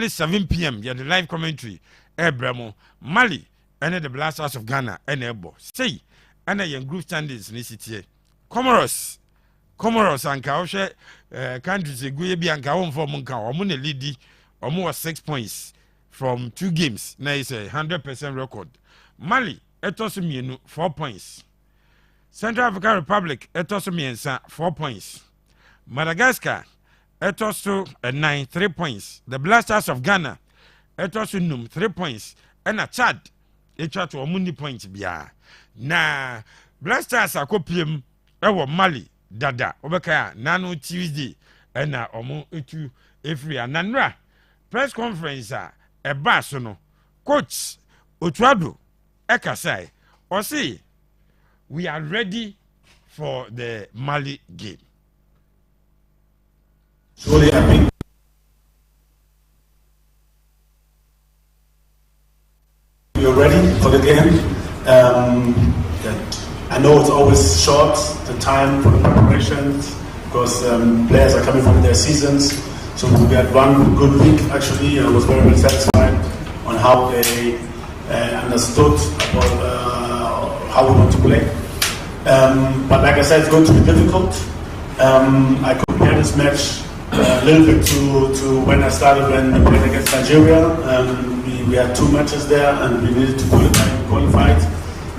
exactly 7 p.m. Yeah, the live commentary. Bremo, Mali, and the Blasters of Ghana, and Ebo. Say, and a young group standings in this city. Comoros and Kaoshe countries, Guyabi and Kaon for Monka, or Mune Lidi, or more 6 points from 2 games. Now it's a 100% record. Mali, Etosimienu, 4 points. Central African Republic, Etosimiensa, 4 points. Madagascar, Etoso, 9, 3 points. The Blasters of Ghana, Etosunum, 3 points. And a Chad, Echa to Omundi points. Bia. Na Blasters are copium, Ewo Mali, Dada, Obeka, Nano Tuesday, and na Omo Etu, Efri, and Nanra. Press conference, a basono. Coach, Otuado, Ekasai, or say, we are ready for the Mali game. Surely, I think we are ready for the game. I know it's always short, the time for the preparations, because players are coming from their seasons. So we had one good week actually. I was very satisfied on how they understood about how we want to play. But like I said, it's going to be difficult. I compare this match a little bit to when I started when we played against Nigeria. We had 2 matches there and we needed to qualify.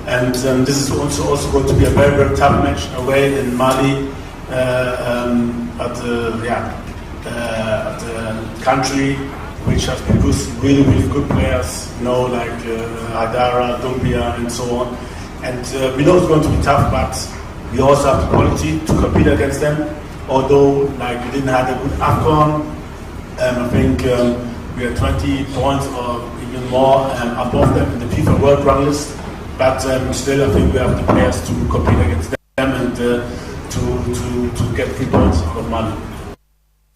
And this is also going to be a very, very tough match away in Mali at the country which has produced really, really good players, like Adara, Dumbia, and so on. And we know it's going to be tough, but we also have the quality to compete against them. Although, we didn't have a good AFCON, I think we are 20 points or even more above them in the FIFA World Rank list. But still, I think we have the players to compete against them and to get 3 points out of Mali.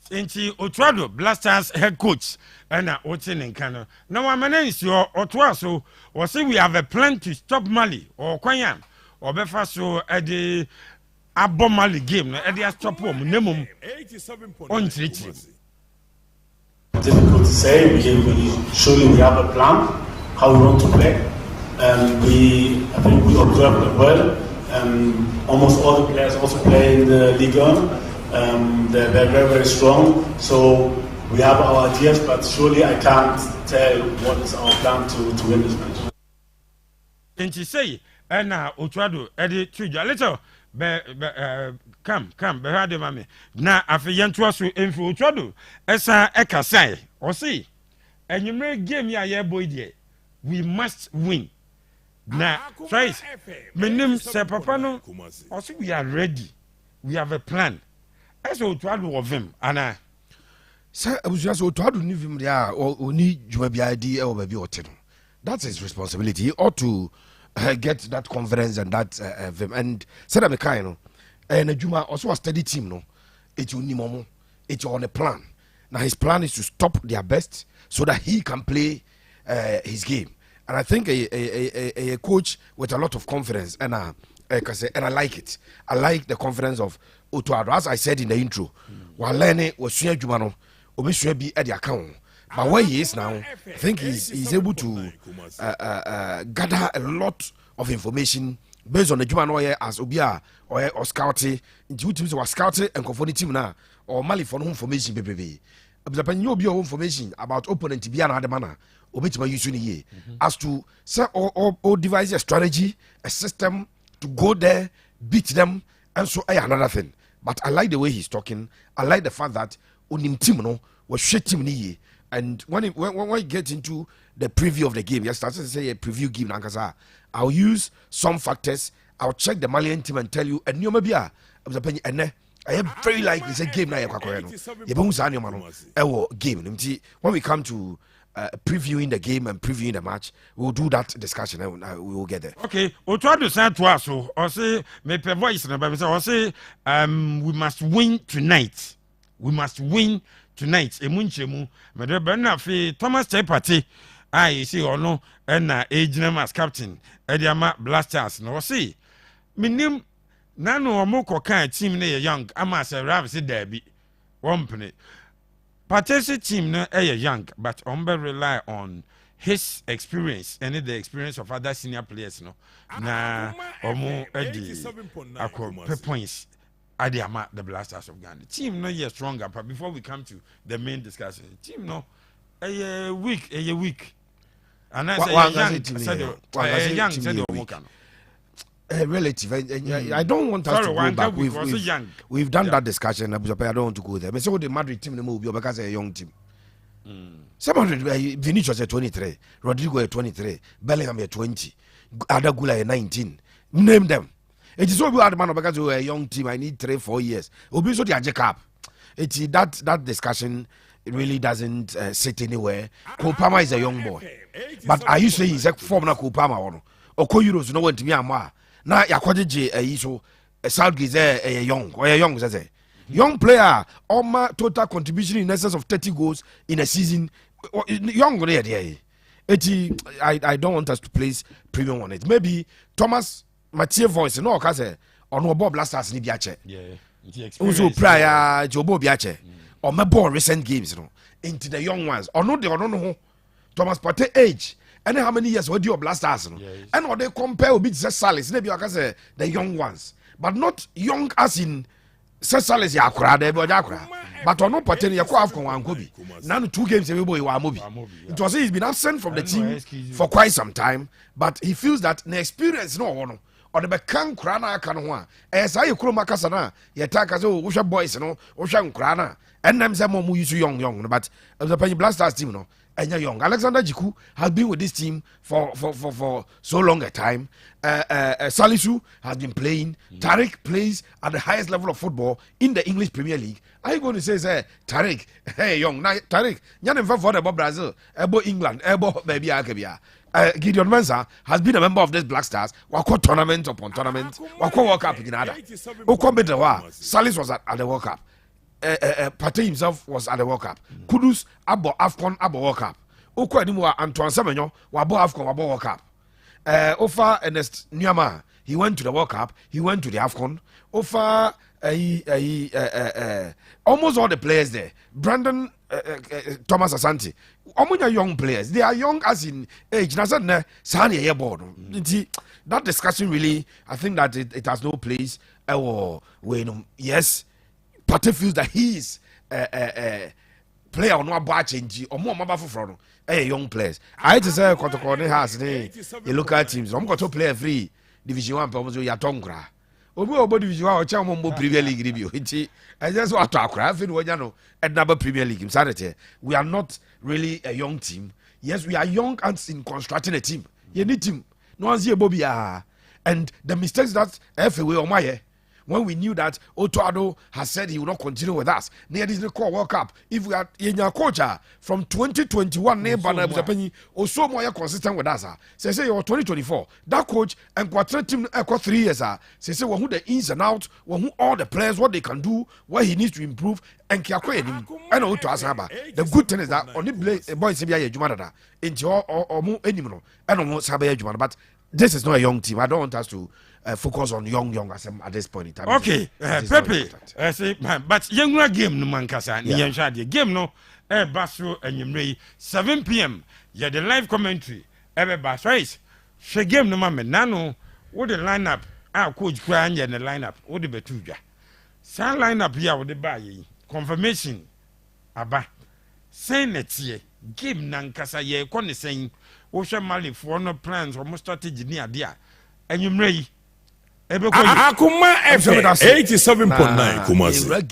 Inti Otuado Blasters head coach and Otin in Kano. Now, my name is your Otuaso. Or say we have a plan to stop Mali or Kwanyam or Befaso at the Abo Mali game. At the stop minimum on treaty. Difficult to say. We have a plan how we want to play. I think we observed it well. Almost all the players also play in the Ligue 1. They're very, very strong. So we have our ideas, but surely I can't tell what is our plan to win this match. And you say, and now Otuado, Eddie Tuja, little, come, behave, mammy. Now, after Yantuasu and for Otuado, Esa Ekasai, or see, and you may give me a year boy, dear. We must win. Now, Trace, my name is Papano. Also, we are ready. We have a plan. As Otuado of him, Anna. Sir, I was just Otuado knew him there or need you be idea or maybe or ten. That's his responsibility. He ought to get that confidence and that vim. And said I'm a kind, and Juma also a steady team, no. It's unimomo. It's on a plan. Now his plan is to stop their best so that he can play his game. And I think a coach with a lot of confidence, and I like it. I like the confidence of Otuado. As I said in the intro, while learning was Suya Jumano, Omisua be at the account. But where he is now, I think he's able to gather a lot of information based on the Jumano as Obia or scouting. Two teams were scouting and conforming team now, or Mali for information, baby. But you be information about opponent to be another manner. As to say or devise a strategy, a system to go there, beat them, and so another thing. But I like the way he's talking. I like the fact that Unim Timono was shit him. And when we get into the preview of the game, I started to say a preview game. I'll use some factors. I'll check the Malian team and tell you. And you maybe I am very likely it's a game now. Game. When we come to previewing the game and previewing the match, we'll do that discussion and we will get there. Okay, we'll try to say to us, or say, maybe voice, or say, we must win tonight. We must win tonight. Emunchemu, Madame Thomas Chepati, I see or no, and Agent as captain, Ediama Blasters, no, see, Minim Nano or Moko kind team near young, Amas a Ravis derby, 1 penny. Partey's team no young, but Ombe rely on his experience and the experience of other senior players. No, na omo edi akọ points. Adiama the Blasters of Ghana. Team no yet stronger, but before we come to the main discussion, team no a week. And I say young said the relative. I don't want us to go back. We've done that discussion. I don't want to go there. But so the Madrid team will be because a young team. 700 Vinicius at 23, Rodrigo at 23, Bellingham at 20, Adagula at 19. Name them. It is so hard, man, because we're a young team. I need 3-4 years. Obi so the Jacob. It's that discussion. It really doesn't sit anywhere. Kopama is a young boy, but I used to say he's a former Kopama or Euros. No one to me ama. Now Yakoji so Southgate a young say young player. My total contribution in excess of 30 goals in a season. Young there. I don't want us to place premium on it. Maybe Thomas. Mathieu voice no okaze ono Bob Blasters ni biache also prior Jobo biache or me ball recent games no into the young ones or no no Thomas Partey age and how many years what your Blasters no and or they compare with Salis maybe okaze the young ones but not young as in Salis ya akura de be akura but ono Partey ya kwa afcon wan kobi now 2 games everybody wa mobi it was he's been absent from the team for quite some time but he feels that the experience no one or the bekan krana aka no ho a esa ye kuro makasa na ye taka so wo hwe boys no wo hwe nkrana ennem se mo use young but the Penny Blasters team no enya young. Alexander Jiku has been with this team for so long a time. Salisu has been playing. Tariq plays at the highest level of football in the English Premier League. Are you going to say Tariq, hey young, Tariq, nyanem for the Brazil, ebo England, ebo baby akebia. Gideon Mensah has been a member of this Black Stars. Wako tournament upon tournament. Wako World Cup in Ada. Salis was at the World Cup. Partey himself was at the World Cup. Kudus abo AFCON abo World Cup. Oko animwa Antoine Semenyo wabo AFCON wabo World Cup. Ofa Ernest Nyama, he went to the World Cup. He went to the AFCON. Ofa almost all the players there. Brandon Thomas Asante. Omunya young players. They are young as in age. That discussion really, I think that it has no place. Yes, Partey feels that he is a player on one bar change or more mobile for young players. I just say Kotoko has you look at teams. I'm going to play free Division 1 performance with Yatongra. Obi Division 1 or Chamombo Premier League review. I just want to craft in Wajano and number Premier League. We are not really a young team. Yes, we are young and in constructing a team. You need team. No one's here, Bobby. And the mistakes that FAW or my when we knew that Otoado has said he will not continue with us. Near this call World Cup. If we are in your coach from 2021, also more consistent with us. Say you're 2024. That coach and quarter team 3 years. Say who the ins and outs, who all the players, what they can do, what he needs to improve, and Kiakwe. I know to us. The good thing is that only boys Sabia Jumada into or more animal. I don't want Sabia Jumada, but this is not a young team. I don't want us to focus on young at this point in time. Okay, Pepe, but younger game no mankasa ni game no baso enyimre 7 p.m. Yeah, the live commentary baso she game no man nano what the lineup coach kra anya the lineup what the betudwa san lineup here what the buy confirmation aba say netie game nankasa ye kone sen wo hwe mali for no plans or strategy ni ade a enyimre Akuma FM 87.9 Kumasi.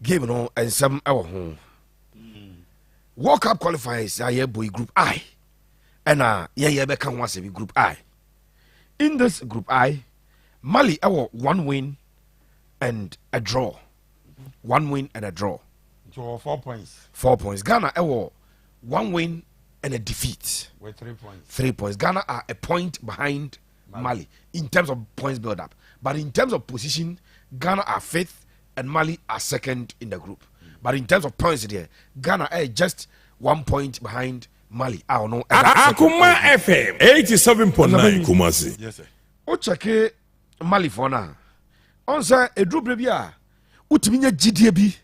Game no and some our home. World Cup qualifiers are boy group I. And become once a group I. In this group I, Mali our 1 win and a draw. 1 win and a draw. So 4 points. 4 points. Ghana our 1 win and a defeat. With 3 points. 3 points. Ghana are a point behind Mali in terms of points build up, but in terms of position, Ghana are 5th and Mali are 2nd in the group. But in terms of points, there Ghana are just 1 point behind Mali. I don't know. Akuma FM 87.9 Kumasi. Yes sir. O check Mali for now. On say a group review. Utiminya GDB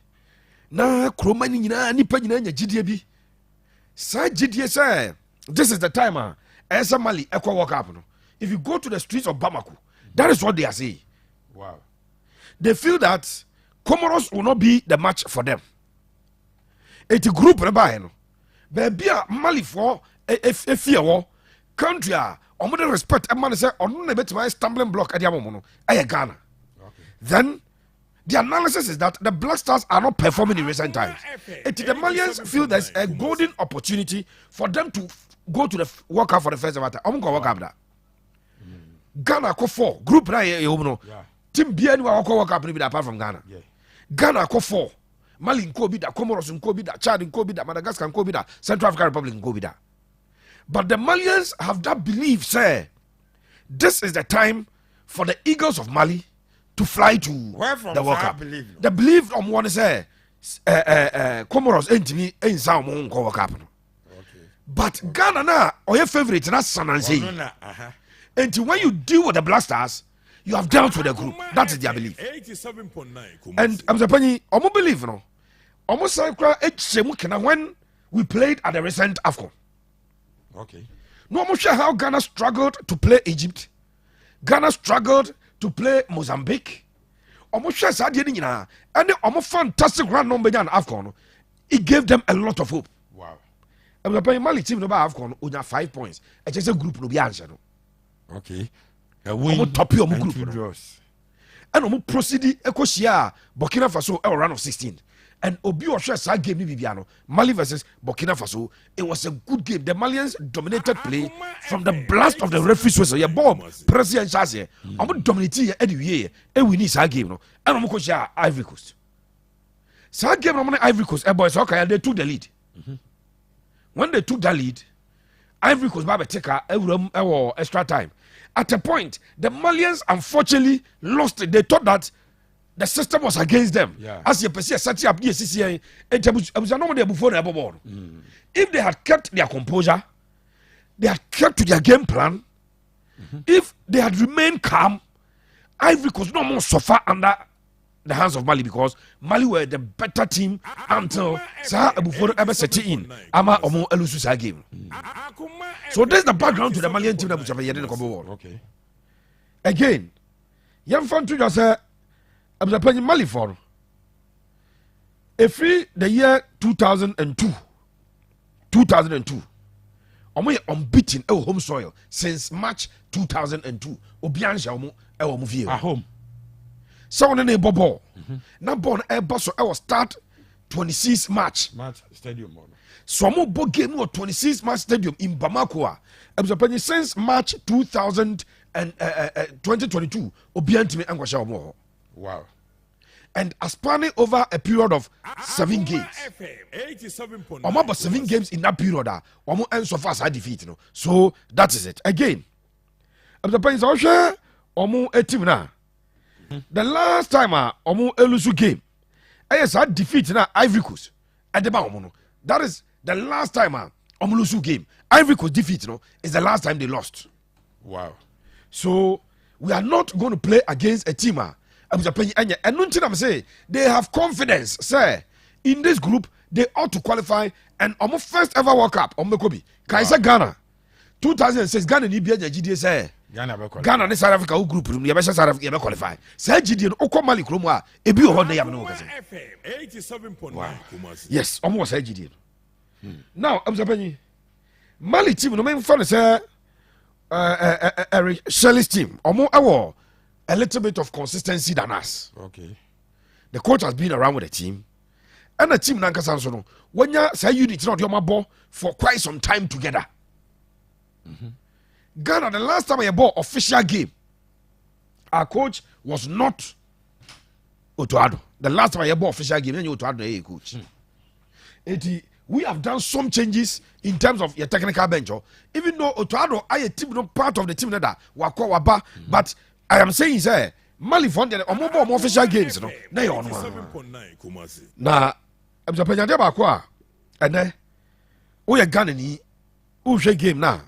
na kuroma ni nyina nipa nyina nya gidie bi sa gidie say this is the time esa Mali ekwa World Cup no. If you go to the streets of Bamako, that is what they are saying. Wow. They feel that Comoros will not be the match for them. It's a group no. Baby Mali for a fear country omo dey respect e man say ono na betima stumbling block e dia momo no e Ghana. Then the analysis is that the Black Stars are not performing in recent times. The Malians feel there's a golden opportunity for them to go to the World Cup for the first time. I'm going to World Cup that. Ghana ko 4 group na no. Team bien wa ko World Cup ni apart from Ghana. Ghana ko 4. Mali nko bi da, Comoros nko bi da, Chad nko bi da, Madagascar nko bi da, Central African Republic nko bi da. But the Malians have that belief, say, this is the time for the Eagles of Mali to fly to the World Cup. The belief on one say Comoros ain't sound World Cup. But Ghana na or your favorite that's Sanansi. And when you deal with the Black Stars, you have dealt with the group. That is their belief. 87.9. And I'm saying, I believe no. Almost like when we played at the recent AFCON. Okay. No, I'm sure how Ghana struggled to play Egypt. Ghana struggled to play Mozambique. Almost sure and the fantastic run number in AFCON. It gave them a lot of hope. Wow. I'm saying Mali team no AFCON only 5 points. It's just a group no be answer no. Okay. A win top your group. Draws. And we proceed Ecosia Burkina Faso a round of 16. And Obi Osha game ni Bibiano Mali versus Burkina Faso. It was a good game. The Malians dominated play from the blast of the referee whistle. Yeah, Bob President Chase. I'm dominating anyway. And we need that game no. And I'm going Ivory Coast. So game no Ivory Coast. Boys okay, they took the lead. When they took that lead, Ivory Coast Baba take a extra time. At a point, the Malians unfortunately lost it. They thought that the system was against them. Yeah. As you perceive, setting up the CCA, if they had kept their composure, they had kept to their game plan, if they had remained calm, Ivory Coast no more suffer under the hands of Mali because Mali were the better team until Sir Abuforo ever set in. Ama Omo Elusu game. So there's the background to the Malian team that we have here in the Combo War. Okay. Again, young fan to just say, I'm playing Mali for the year 2002. Omo unbeaten home soil since March 2002. Obiansha Omo Muvie. At home. So on a ball. Now born a boss I was start 26 March Stadium. So mo bo game or 26 March Stadium in Bamako. I'm since March 2022 Obiantimi Angwasha Omo. Wow. And spanning over a period of 7 games. Omo about 7 games in that period. Omo end so fast I defeat no. So that is it. Again. I'm Omo a team now. The last time Omo Elusu game, yes, I defeat na Ivory Coast at the Baomono. That is the last time Omo Elusu game. Ivory Coast defeat is the last time they lost. Wow. So we are not going to play against a team. And I'm saying they have confidence. Say in this group they ought to qualify and Omo first ever World Cup. Omo Kobi. Kaisa Ghana 2006 Ghana ni bia GDA say. Ghana and South Africa group room, you South Africa qualify. Say Gideon Okomali Kromwa, a be on the Yamano. 87.9. Yes, almost say Gideon. Now, I'm saying Mali team, no main fun say Shelley's team, or more a little bit of consistency than us. Okay. The coach has been around with the team, and the team Nanka Sansono. When you say you did not your ball for quite some time together. Ghana, the last time I bought official game, our coach was not Otoado. The last time I bought official game, then you Otoado a coach. We have done some changes in terms of your technical bench. Even though Otoado I a team not part of the team that Wako Waba, but I am saying say Mali fund the more official games. No, they on now. I'm saying Bakwa, and then we are Ghana ni game now.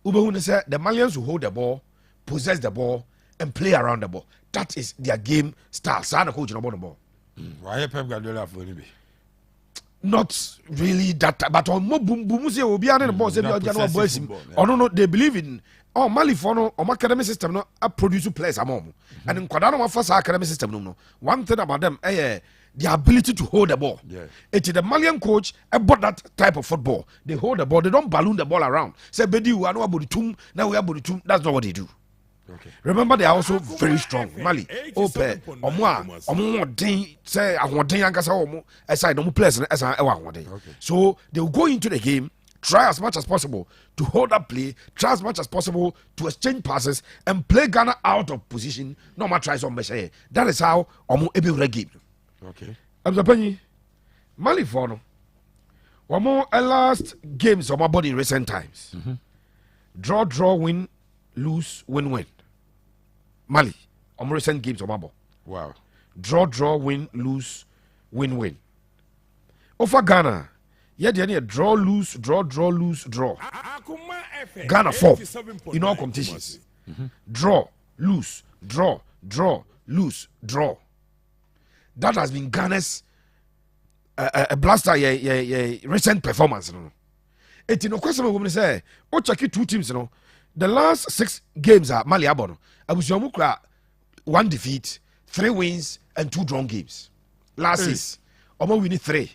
Ubehune said the Malians will hold the ball, possess the ball, and play around the ball. That is their game style. Sana coach no ball. Why Pep Guardiola for me? Not really that, but on more boom boom say will be an boss. Oh no, they believe in. Oh, Mali for no, academic system no, a produce players among. And in Quadano first academic system no. One thing about them, the ability to hold the ball. Yeah. It's the Malian coach about that type of football. They hold the ball, they don't balloon the ball around. Say, Bedi, we are not about the tomb, now we are about the tomb. That's not what they do. Okay. Remember, they are also very strong. Mali, Ope, Omwa, say, I want Yankasa, as I don't play as I want. So they will go into the game, try as much as possible to hold up play, try as much as possible to exchange passes and play Ghana out of position. No matter try some measure. That is how Omo Ebe game. Okay. Abzapanyi, Mali for no. Omo last games of my body in recent times. Draw, win, lose, win. Mali, recent games of my ball. Wow. Draw, win, lose, win. Over Ghana, yeah, draw, lose, draw. Ghana 4 in all competitions. Draw, lose, draw. That has been Ghana's blaster recent performance. It's no question when say, oh, check it 2 teams. The last 6 games are Mali Abono. I was 1 defeat, 3 wins, and 2 drawn games. Last 6, Omo win 3,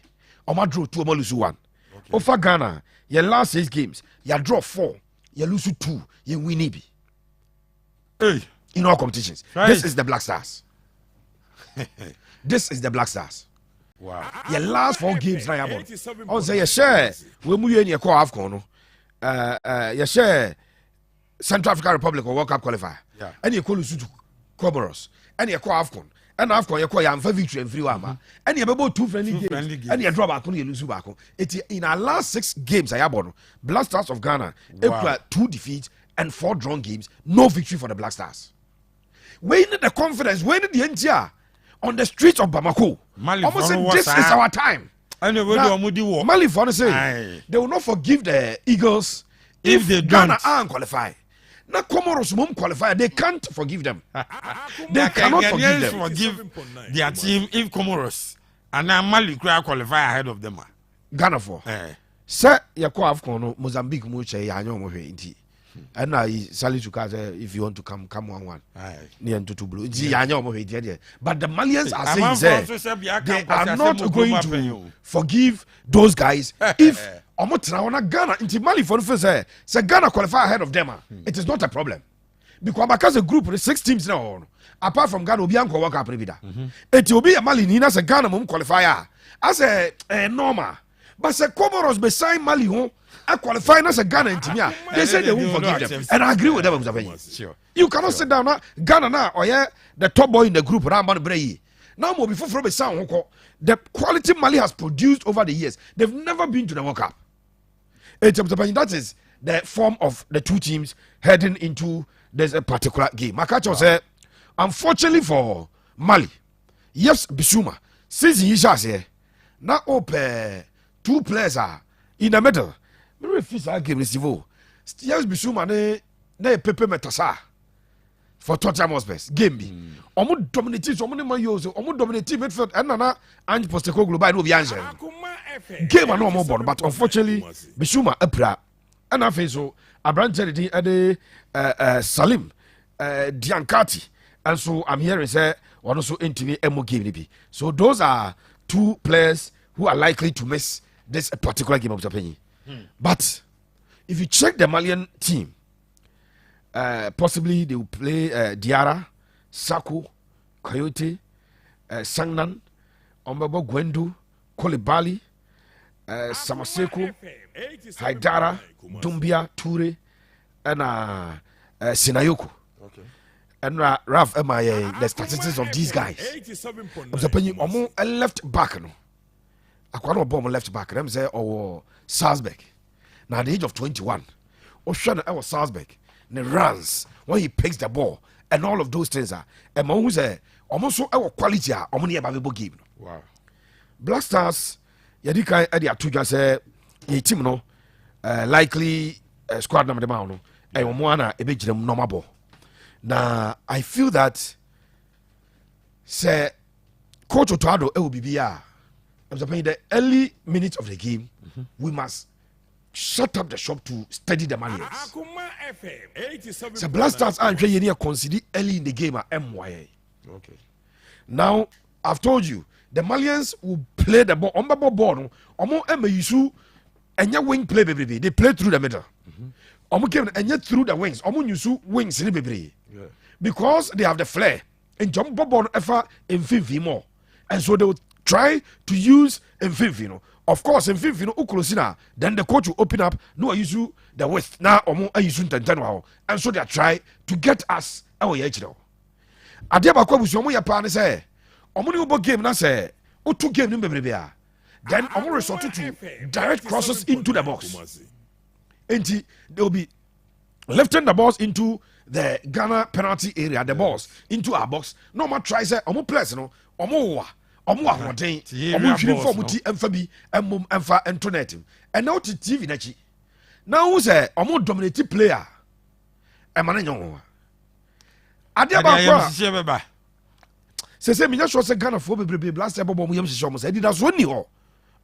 Omo draw 2, Omo lose 1. Okay. Over Ghana, your last 6 games, you draw 4, you lose 2, you win maybe. Hey. In all competitions. Right. This is the Black Stars. This is the Black Stars. Wow. Your last 4 games now, on say you share we move in your call AFCON. You share Central African Republic or World Cup qualifier. Yeah. And you call to Comoros. And you call AFCON. And AFCON you call you for victory and free one. And you have about 2 friendly games. And you draw back on you lose back. It's in our last 6 games I have Black Stars of Ghana. Wow. 2 defeats and 4 drawn games. No victory for the Black Stars. When the confidence, when the NTR on the streets of Bamako, almost say this is our time. Mali for say they will not forgive the Eagles if they Ghana aren't qualify. Now Comoros won't qualify. They can't forgive them. They cannot forgive their team if Comoros and now Mali qualify ahead of them. Ghana for. Sir, you call AFCON Mozambique much inti. And I Sally to if you want to come 1-1. Near to blue. But the Malians are saying they are not going to forgive those guys if Ghana into Mali for the first say Ghana qualify ahead of them. It is not a problem. Because a group with 6 teams now, apart from Ghana, will be uncle work up. It will be a Mali Nina a Ghana qualifier as a normal. But the Comoros beside Mali home. I qualify as a Ghana in Timia. They say they won't forgive them. And I agree with them. Sure. You cannot sit down now. Ghana now, or the top boy in the group, Ramban Bray. Now, more before from a sound, the quality Mali has produced over the years, they've never been to the World Cup. That is the form of the 2 teams heading into this particular game. Makacho said, unfortunately for Mali, yes, Bissouma, since he is here, now 2 players are in the middle. Me refuse that game receive. Yes, Bissouma ne Pepe Metasa for Tottenham Hotspur game bi. Omo dominate, omo ne man use, omo dominate midfield and na Ange Postecoglou by no be answer. Game no omo born, but unfortunately Bissouma apra. And afi so Abrante di ade Salim Diankati, and so I'm hearing say one also intimi emo game ni bi. So those are 2 players who are likely to miss this particular game of Japan. But if you check the Malian team, possibly they will play Diarra, Sako, Coyote, Sangnan, Ombabo Gwendu, Kolibali, Samaseko, Haidara, Dumbia, Toure, and Sinayoko. Okay. And Ralph, the statistics of these guys. I'm a left back. No? I bomb left back. Them say Salzburg. Now at the age of 21, Ocean was Salzburg. The runs when he picks the ball and all of those things are. And who say almost our quality are available game. Wow. Black Stars. Yadika Eddie Atuja say a team no likely squad number the man no. And Moana a big normal ball. Now I feel that say Coach Otuado will be here. I'm saying the early minutes of the game, we must shut up the shop to steady the Malians. The Blasters are considered early in the game at MYA. Okay. Now, I've told you, the Malians will play the ball. On the ball, and your wing play, baby. They play through the middle. And yet through the wings. Wings, because they have the flair. And jump ball in 50 more. And so they will try to use in 50. Of course, in 50, then the coach will open up. No, I use the width. Now, I use 10. And so they try to get us. Oh, yeah, Adiabakwa was your plan. Say, Omunio game, na say, O 2 game, then Omo resorted to direct crosses into the box. And they will be lifting the balls into the Ghana penalty area, the balls into our box. No more try, say, Omo place, no, Omo for Muti and Fabi and Mum and Fa and Tonetim. And now to TV Nachi. Now who's a Omo dominated player? A man. Adiabakwa. Say me just was a Ghana for baby last time William Shomo said that's one you.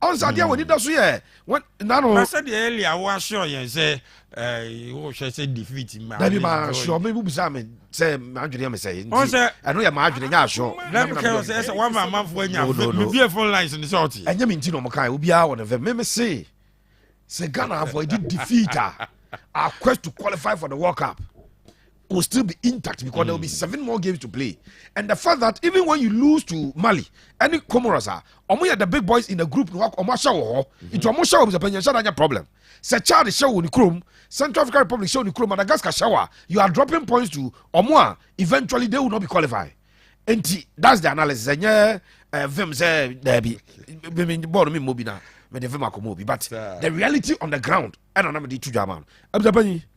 On Sadia when it does here. What nano I said earlier I was sure you say defeat him. Maybe my sure maybe Busame say Andrea say. I know you're margin sure. Let me say one month when you be a phone lines in the salty. And you mean Tino Makai will be out of them. Maybe say Ghana avoided defeat our quest to qualify for the World Cup will still be intact because there will be 7 more games to play. And the fact that even when you lose to Mali, any Comoros are the big boys in the group it's a problem. Say Chad show in Krum, Central African Republic show in Krum, Madagascar shower, you are dropping points to Omwa, eventually they will not be qualified. And that's the analysis. And Vim say there be Mobina. But the reality on the ground, I don't know the 2 German.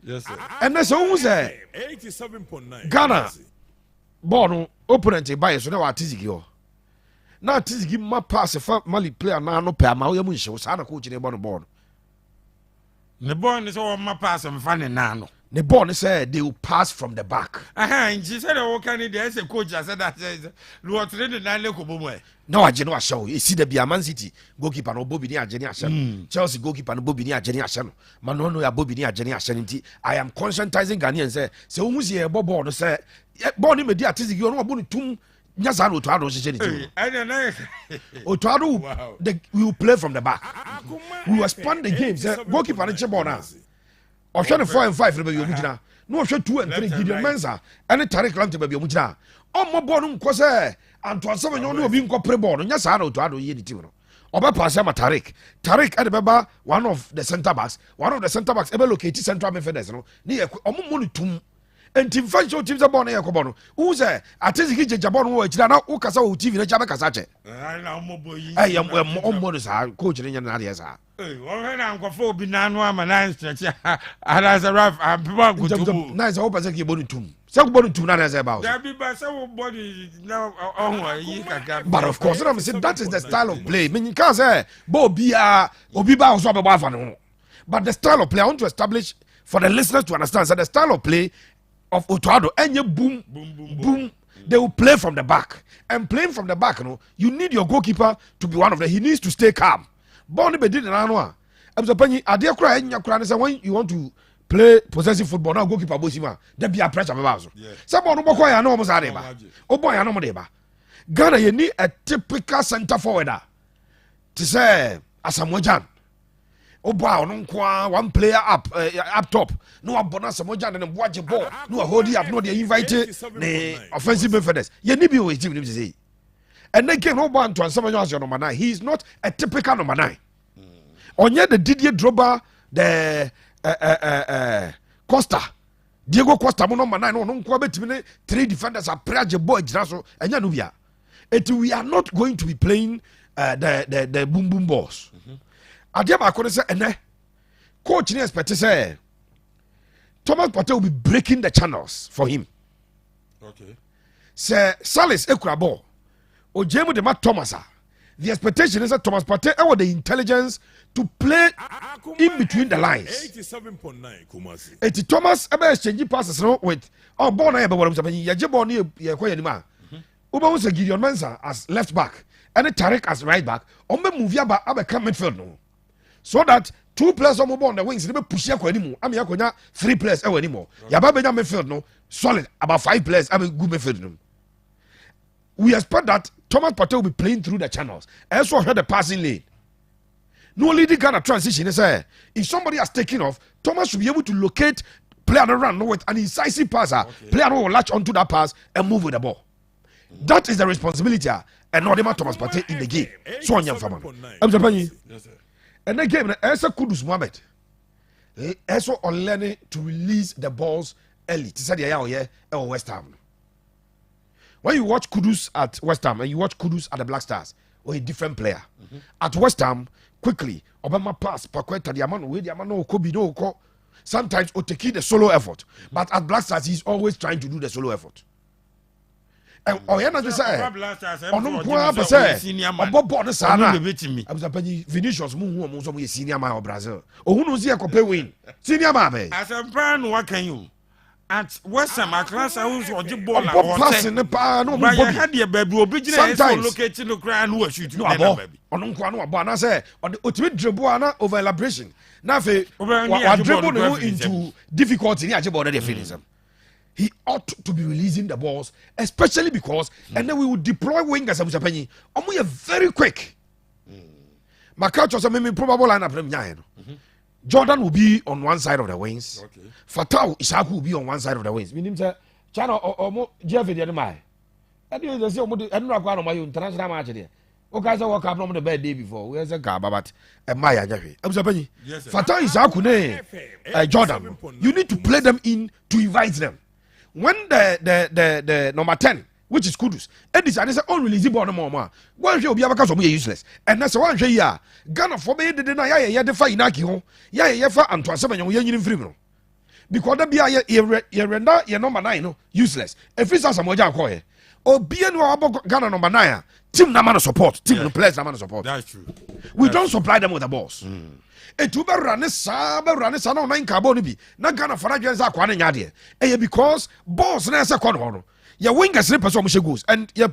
Yes, sir. And that's almost 87.9 Ghana born opponent by so now Tizigio. Now Tizigi my pass a Mali player now no pair my shows Sana coach in a born. The born is all my pass and funny nano. The born said they will pass from the back. And she said, "Oh, can it? There's a coach." I said, "That says, Lord, training nine local No, I general show. You see the Biaman City goalkeeper no Bobby near Jenny Ashen. Chelsea goalkeeper no Bobby near Jenny Ashen. Manono ya Bobby near Jenny Ashen. I am conscientizing Ghanaians. Say, so who's here? Bobo no say, born him a dear Tizi. You know about tum. Nyazano to Ado. I don't know. Otuado, we will play from the back. We will expand the games. Goalkeeper and Chebona. Or 4 and 5 maybe Mujina. No 2 and 3 Gideon Mensa. And a Tarek Lante baby Mujina. On my bonum cause and to some you being pre-born. Nyasano to Ado Yeditino. Oba Pasama Tarek at the Baba, one of the centre backs, ever located central midfielders. Near Omonitum. And Tim Fancho teams are born here. Who's there? I tell you, Jabon, which now Ukasa TV, the Jabakasache. I am more modest, coach in Nadia. I'm going for Binano, my 9 stretch. And as a rough, I'm people good. Nice, I hope I say body to somebody to not as about. There be by somebody now. But of course, I'm saying that is the style of play. Meaning, can't say Bobia or Biba or Swabba. But the style of play, I want to establish for the listeners to understand that the style of play of Otuado, and you boom, they will play from the back. And playing from the back, you need your goalkeeper to be one of them. He needs to stay calm. Bonnie did in Anwa. I'm the penny, I dare cry in your crown. When you want to play possessive football, now goalkeeper Bosima, there be a pressure about. Someone who I know almost Areba. Oh boy, I know Modeba. Ghana, you need a typical centre forwarder to say, Asamoah. Oh boy, one player up top. No one bonus Samojan and watch a ball. No hold up, no they invited the offensive midfielders. You need to be with him to say. And then came over to Asamoah number 9. He is not a typical number 9. On yet the Didier Drogba, the Costa. Diego Costa number 9. No, 3 defenders are prayer boy Jiraso and Yanubia. We are not going to be playing the boom boom balls. Adiaba could say, and coach expect to say Thomas Partey will be breaking the channels for him. Okay. Say Salis Ekrabo or Jemu de Mat Thomasa. The expectation is that Thomas Partey have the intelligence to play in between the lines. 87.9 Kumasi. Eti Thomas ever exchange passes with born I ever what I'm saying. Yajiboni ya kwa yanima. Uba was a Gideon Mensah as left back and a Tarek as right back. Ombe move yaba abe come midfield no. So that 2 players on the wings, they push ya anymore. I mean, I 3 players anymore. Yaba benya midfield no solid about 5 players. I mean, good midfield no. We expect that Thomas Partey will be playing through the channels. I also heard the passing lane. No leading kind of transition is if somebody has taken off, Thomas should be able to locate, play on the run, with an incisive passer. Player will latch onto that pass and move with the ball. That is the responsibility and not the Thomas Partey in the game. So on young family. And the game, Esa Kudus Mohamed. Eso on learning to release the balls early. To say the West Ham. When you watch Kudus at West Ham and you watch Kudus at the Black Stars, or a different player. At West Ham, quickly, Obama pass, Paqueta, Diamano, Kobe, no, sometimes Oteki the solo effort. But at Black Stars, he's always trying to do the solo effort. And Oyana just say, I was a penny Vinicius Moon, senior man of Brazil. Oh, who knows here, win? Senior man. As a brand, what can you? At West Ham, a class house or the ball passing the bar. No, but you had your baby sometimes located the ground who shoot you. No, baby. On Unquano, say, on the ultimate dribble over elaboration. Now, dribble into difficulty. He ought to be releasing the balls, especially because, and then we would deploy wingers. And we are very quick. My coach was a probable lineup. Jordan will be on one side of the wings. Okay. Fatau Isaac will be on one side of the wings. Meaning, China or Jeff the other man. I do the same. I don't know my international match there. Okay, so walk up on the bed day before. Where's a car, but a Maya Jeffrey. I'm sorry. Fatau Isaac, Jordan. You need to play them in to invite them. When the number 10, which is Kudus, and this is unreleasable no more. One show be because of useless. And that's one show ya. Ghana for me the ya the fight inaki ho. Ya fa Antoine Semenyo we yin free no. Because that be ya render ya number 9 no useless. If it's some moja ko obi no abo Ghana number 9 team na man support, team no players na man support. That's true. We don't supply them with the balls. Etuba run sa na 9 carbon bi. Na Ghana for that just akwa na nya de. Because balls na se kono no. Your wingers represent almost goals, and your a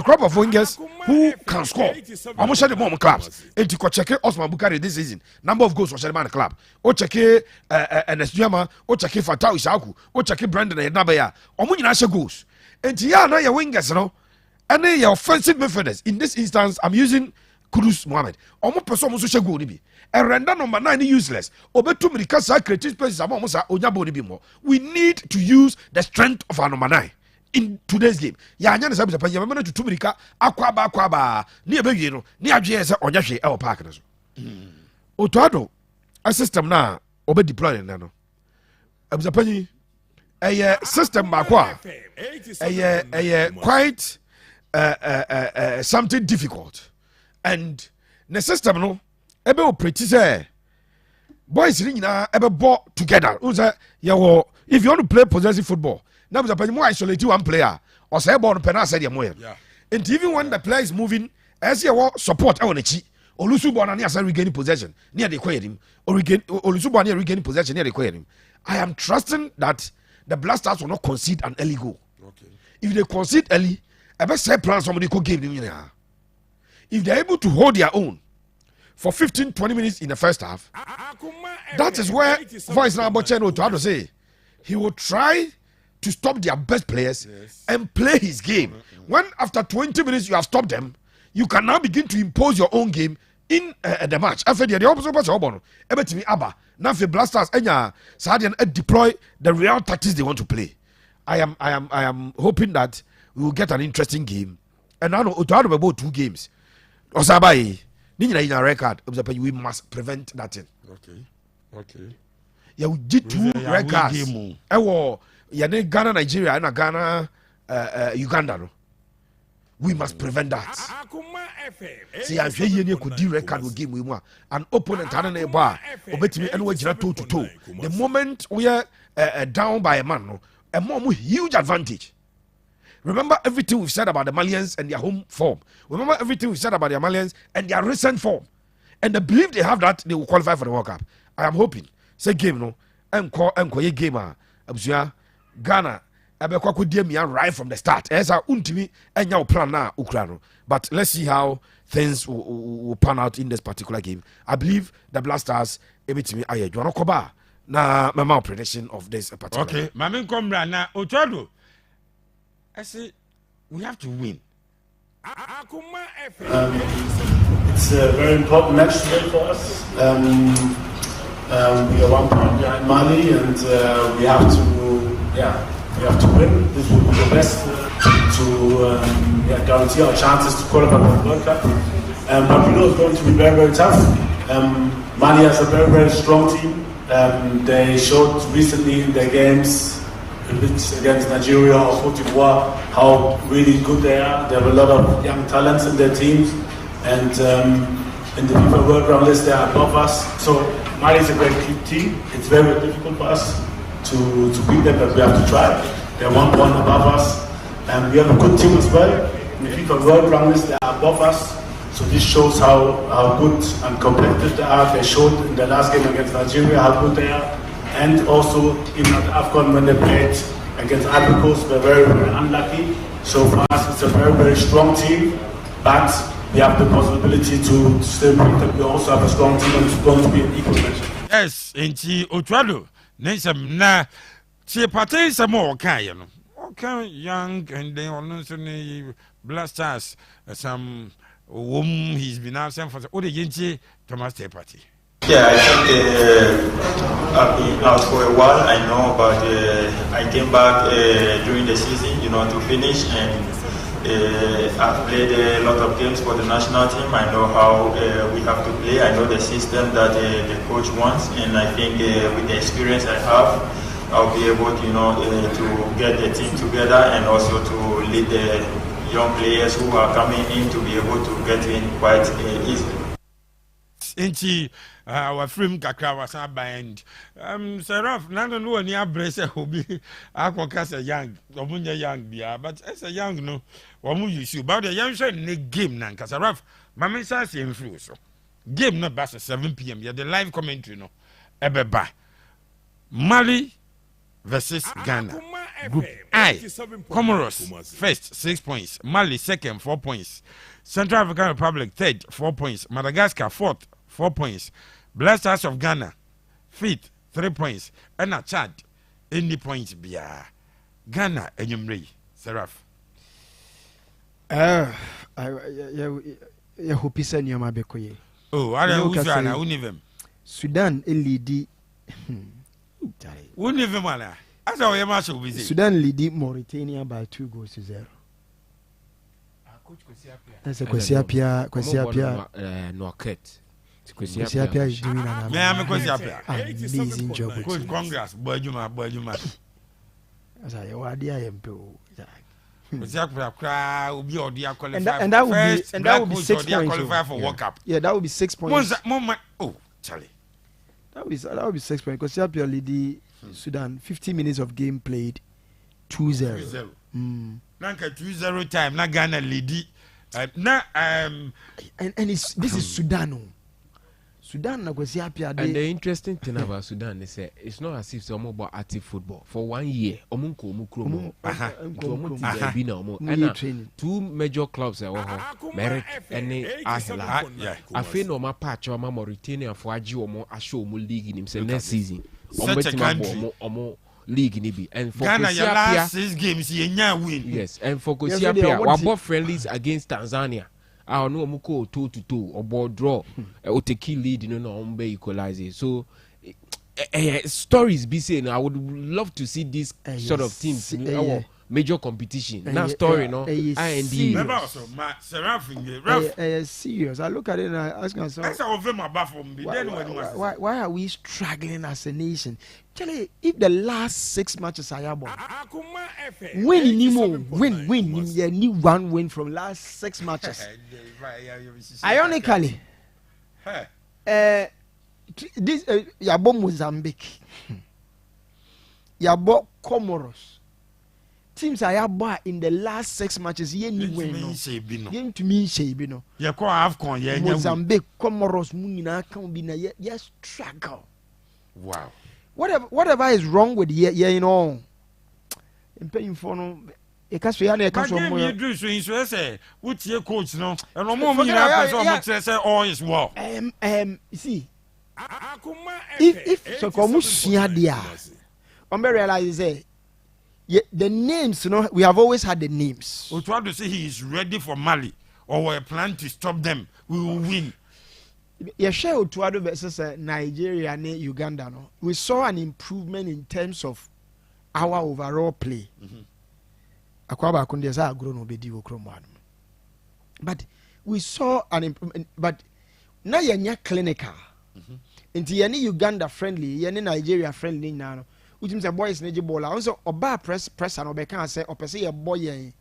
crop of wingers who can score. Almost the moment clubs. And to check Osman Bukari this season, number of goals for the club. O check Nesuyama, o check Fatau Isaku, o check Brandon and Nabaya. Omunasha goals. And yeah, now your wingers, no, and then your offensive midfielders. In this instance, I'm using Kudus Mohamed. Almost person must show goal. And render number 9 useless. Obetu Mikasa creative spaces almost Onyabo Bimo. We need to use the strength of our number 9 in today's game. Ya nyane sabi sapanya memena to Tumrika akwaba ni ebeye no ni adwe se onyahwe e o park no so. Otoado a system na obe deploy na no. Abusapanyi system ba kwa quite something difficult. And the system no ebe operate say boys ring na ebe ball together. If you want to play possessive football, now the more isolate one player or say ball penalty said yeah. And even when the player is moving, as you support on echi, Olusu ball na say regaining possession near the him or regain Olusu ball near regaining possession near the him. I am trusting that the Blasters will not concede an early goal. Okay. If they concede early, I bet say plan somebody could give them. If they're able to hold their own for 15-20 minutes in the first half, that is where Voice now Bocheno to have to say he will try to stop their best players and play his game. When after 20 minutes you have stopped them, you can now begin to impose your own game in the match. After the opposite person, everything Abba now for Blasters and deploy the real tactics they want to play. I am hoping that we will get an interesting game. And now about 2 games. Osabai. In a record, we must prevent that thing. Okay. Yeah, we did 2 records. Ghana, Nigeria, and Ghana, Uganda. We must prevent that. See, I'm saying you could do record with game. We want an opponent and a bar. The moment we are down by a man, a more huge advantage. Remember everything we've said about the Malians and their home form. Remember everything we've said about the Malians and their recent form. And the belief they have that they will qualify for the World Cup. I am hoping. Say game no. Enko ye game Ghana. ɛbɛkɔ akɔdi amia right from the start ɛsɛ untimi ɛnya wo plan na ukura no. But let's see how things will pan out in this particular game. I believe the Blasters ebitimi ayɛ dwano kɔba na mama prediction of this particular okay mame nkombra na Ochodo I say we have to win. It's a very important match today for us. We are 1 point behind Mali, and we have to win. This will be the best to guarantee our chances to qualify for the World Cup. But we know it's going to be very, very tough. Mali has a very, very strong team. They showed recently in their games against Nigeria or Cote d'Ivoire how really good they are. They have a lot of young talents in their teams, and in the FIFA World Round list they are above us. So Mali is a great team. It's very, very difficult for us to beat them, but we have to try. They're 1 point above us, and we have a good team as well. In the FIFA World Round list they are above us. So this shows how good and competitive they are. They showed in the last game against Nigeria how good they are. And also even at AFCON when they played against Ivory Coast, they're very, very unlucky. So for us it's a very, very strong team. But we have the possibility to still beat them. We also have a strong team and it's going to be an equal match. Yes, inchi Ochodo nesem na tie party some more okay no. Okay, young and then on Blasters some he's been absent for the Yinchi Thomas Day party. Yeah, I think I've been out for a while. I know, but I came back during the season, to finish, and I've played a lot of games for the national team. I know how we have to play. I know the system that the coach wants, and I think with the experience I have, I'll be able, to get the team together and also to lead the young players who are coming in to be able to get in quite easily. Inchi our film kakra was band Seraph none no any abrese obi akoka young omunya young bia but as a young no omu use about the young share ne game na Seraph mama say influ so game no bas 7 p.m. yeah the live commentary no ebeba Mali versus Ghana. Group I, Comoros first 6 points, Mali second 4 points, Central African Republic third 4 points, Madagascar fourth 4 points, Blasters of Ghana fifth 3 points, and a Chad any points bia Ghana enyumrei Seraph. I hope is any my bekoye. Oh, I don't know univem. Sudan elidi. Univem wala. As our match will be Sudan lead Mauritania by 2-0. That's a Kwesiapia. No cat. Kwesiapia is doing an amazing job. Congress, Boyuma. As I am and that would be 6 points for World Cup. Yeah, that would be 6 points. Oh, Charlie. That would be 6 points because Kwesiapia lead Sudan 50 minutes of game played 2-0. Nanka 2-0 time na Ghana lead and this is Sudan. Sudan na Kwesiapia. And the interesting thing about Sudan is it's not as if some about active football for 1 year. Two major clubs Merrick and Ahla. I feel no ma patch or Mauritania for a show league in himself next season. Such a country. League nibi and for Ghana your last 6 games you win. Yes, and for Kwesiapia we both friendlies against Tanzania. I know muko 2-2 or ball draw or take lead on equalize. So stories be saying I would love to see this sort of teams in our major competition. That story IND. Remember also my Seraph serious. I look at it and I ask myself why are we struggling as a nation? Tell you, if the last 6 matches I have win, you need 1 win from last 6 matches. Ironically, this Yabo Mozambique, Yabo Comoros, teams I have in the last 6 matches. You need win. Game to me, Shabino. You call AFCON, Mozambique, Comoros, Munina, can be yes struggle. Wow. Whatever is wrong with mpanyinfo no ekaso ya na ekaso mo you do so in so say what your coach no and mo mo nyina person mo tell say all is well. See if so come sua dia on be realize say the names, you know, we have always had the names. We try to say he is ready for Mali, or we plan to stop them. We will win. Yeah, share Otuado versus Nigeria and Uganda. No, we saw an improvement in terms of our overall play. Akwaba kundeza agro no bedi okromo. But we saw an improvement. But now you're clinical. Into any Uganda friendly, any Nigeria friendly now. Which means a boy is neji ball. Also, oba press and obeka say, or per se a boy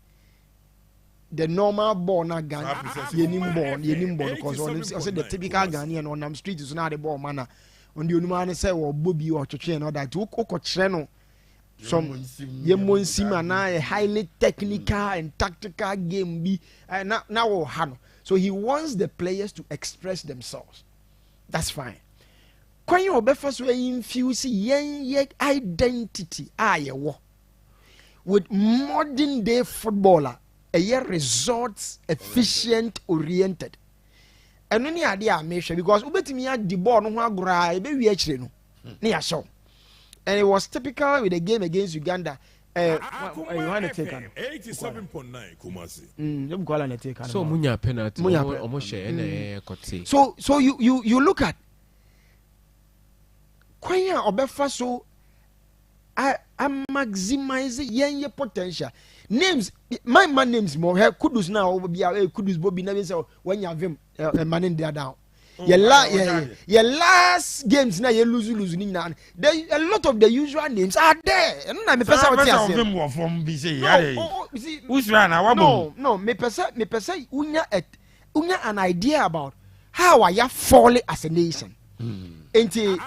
the normal ball na gun, yenim ball, because I said the typical Ghanaian on them street is not a ball manner. On the Unumane say, or Bobby or Choche and all that, to Oko Treno, some Yemon Simana, a highly technical and tactical game be now Hano. So he wants the players to express themselves. That's fine. When you first infuse yen identity with modern day footballer, a year results efficient oriented. And any idea I make sure because ubetimi had the ball no gra be we actually no near show. And it was typical with the game against Uganda. You want to take 87.9 Kumasi. You go and take so munya penalty almost share so you look at Kwanya obefa so I maximize yen potential names. My man names more Kudus now be Kudus Bobby never say when you have him man there down. Your last games now you lose now. There a lot of the usual names are there. And I me pesa what you them from BC. No, me pesa unya an idea about how are you falling as a nation. Into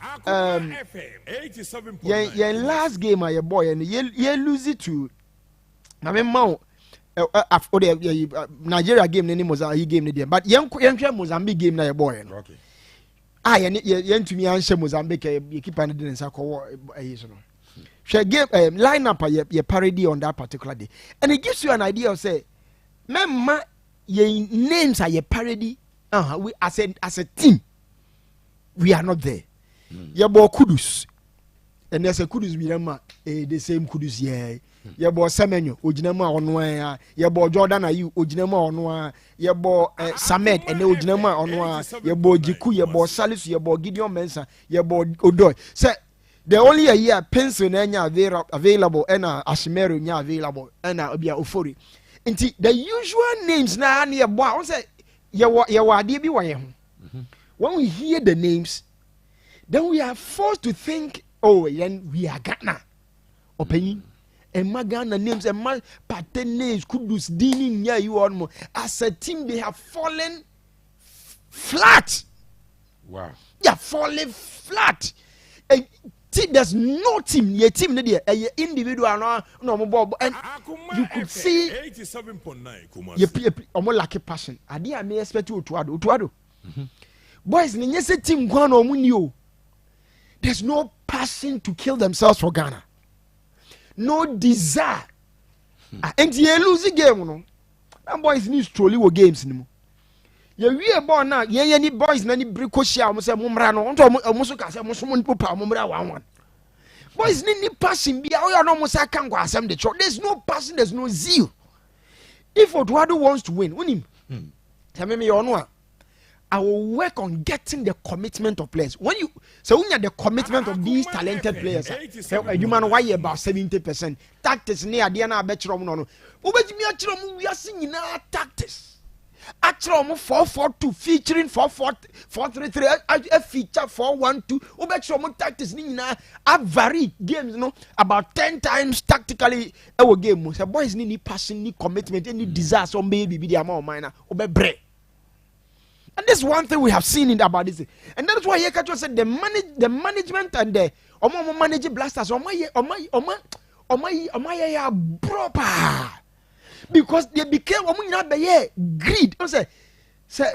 your last game your boy and you lose it to I mean Nigeria game ni Mozambique game ni but yen Mozambique game na your boy no okay yen to me answer Mozambique you keep an didn't say ko so no share game line up your parody on that particular day and it gives you an idea of say memma your names are your parody we as a team we are not there. Yabo Kudus. And there's a Kudus Birama, the same Kudus ye. Yabo Semenyo, Ujinama onwa, Yabo Jordan are you, Ujinama onwa, Yabo Samet and Ujinama onwa, Yabo Jiku, Yabo Salis, Yabo Gideon Mensa, Yabo Odoy. Say the only a year pencil available and Ashimeru nya available and Obia Ofori. Inti the usual names na near boy say Yawa DB Wayam. When we hear the names, then we are forced to think, oh, then we are Ghana. Opinion. And my Ghana names, and my pattern names, Kudus, Dini, yeah, you are more. As a team, they have fallen flat. Wow. They are falling flat. And there's no team, your team, individual, no, and you could see 87.9 Kumasi. Almost like a passion. I may expect you to Utuado. Boys, team there's no passion to kill themselves for Ghana. No desire. And you lose the game, no. And boys need truly wo games no. You we born now, any boys na ni bricochet almost say mumra no. Almost ka say almost mon popa mumra one. Boys need passion be how no almost can go asem the church. There's no passion, there's no zeal. If Otuado wants to win him. Tell me you know. I will work on getting the commitment of players. When you the commitment of these talented players, you man why about 70%. Tactics near Diana Betrom no. We are singing our tactics. Atrom 4-4-2 featuring 4-4-4-3-3. A feature 4-1-2. Ubetrom tactics nina have varied games, no about 10 times tactically our game. So boys need passion, need commitment, any desire. Some baby be the amount minor. Obebre. And this one thing we have seen about this, and that's why Yekacho said the management and the managing blasters proper because they became greed. Say